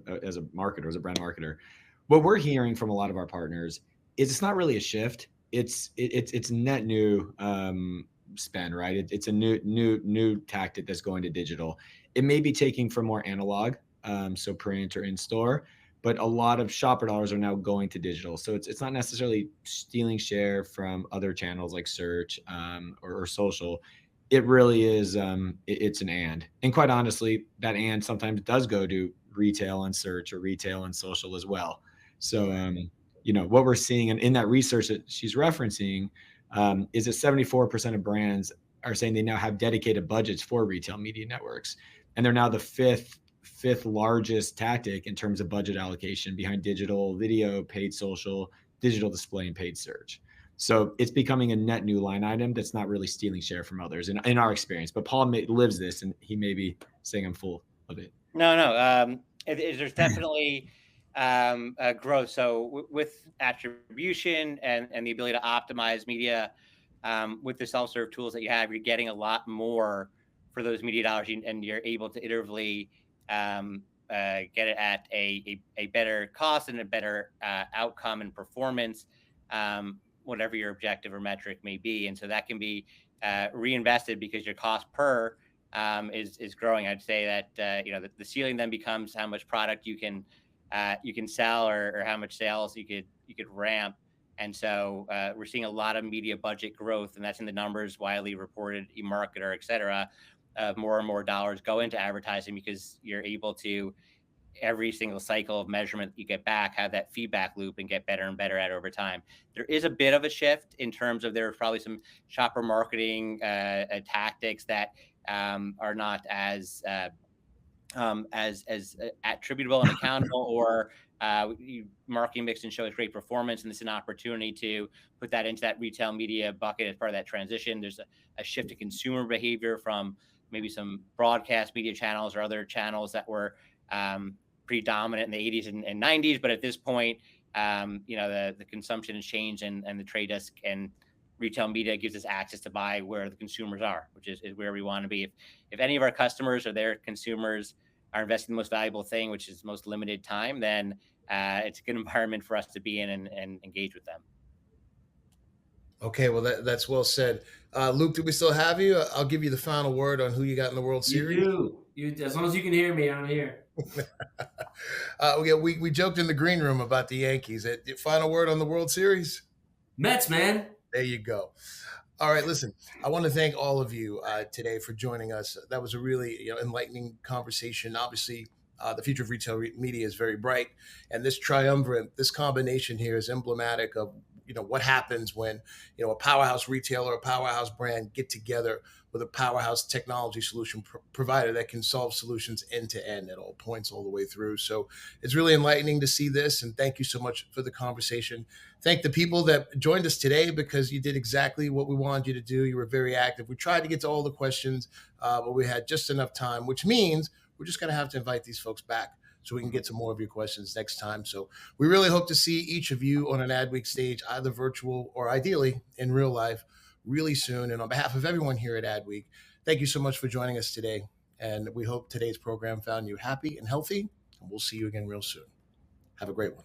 marketer, as a brand marketer. What we're hearing from a lot of our partners is it's not really a shift. It's net new spend, right? It's a new tactic that's going to digital. It may be taking from more analog, so print or in store, but a lot of shopper dollars are now going to digital. So it's not necessarily stealing share from other channels like search or social. It really is. It's an and quite honestly, that and sometimes does go to retail and search or retail and social as well. So what we're seeing in that research that she's referencing is that 74% of brands are saying they now have dedicated budgets for retail media networks, and they're now the fifth largest tactic in terms of budget allocation behind digital video, paid social, digital display, and paid search. So it's becoming a net new line item that's not really stealing share from others in our experience. But Paul lives this, and he may be saying I'm full of it. No. There's definitely growth. So with attribution and the ability to optimize media with the self-serve tools that you have, you're getting a lot more for those media dollars, and you're able to iteratively get it at a better cost and a better outcome and performance, whatever your objective or metric may be. And so that can be reinvested because your cost per is growing. I'd say that the ceiling then becomes how much product you can sell or how much sales you could ramp. And so we're seeing a lot of media budget growth, and that's in the numbers widely reported, eMarketer, et cetera. More and more dollars go into advertising because you're able to, every single cycle of measurement you get back, have that feedback loop and get better and better at it over time. There is a bit of a shift in terms of there's probably some shopper marketing tactics that are not as attributable and accountable, or marketing mix and show great performance, and this is an opportunity to put that into that retail media bucket as part of that transition. There's a shift in consumer behavior from maybe some broadcast media channels or other channels that were pretty dominant in the 80s and 90s, but at this point, the consumption has changed, and the Trade Desk and retail media gives us access to buy where the consumers are, which is where we want to be. If any of our customers or their consumers are investing in the most valuable thing, which is most limited time, then it's a good environment for us to be in and engage with them. Okay, well, that's well said. Luke, do we still have you? I'll give you the final word on who you got in the World Series. You do. As long as you can hear me, I'm here. We joked in the green room about the Yankees. Final word on the World Series? Mets, man. There you go. All right, listen, I want to thank all of you today for joining us. That was a really enlightening conversation. Obviously, the future of retail media is very bright, and this triumvirate, this combination here is emblematic of what happens when a powerhouse retailer, a powerhouse brand get together with a powerhouse technology solution provider that can solve solutions end to end at all points all the way through. So it's really enlightening to see this, and thank you so much for the conversation. Thank the people that joined us today, because you did exactly what we wanted you to do. You were very active. We tried to get to all the questions, but we had just enough time, which means we're just going to have to invite these folks back so we can get to more of your questions next time. So we really hope to see each of you on an Adweek stage, either virtual or ideally in real life, really soon. And on behalf of everyone here at Adweek, thank you so much for joining us today. And we hope today's program found you happy and healthy. And we'll see you again real soon. Have a great one.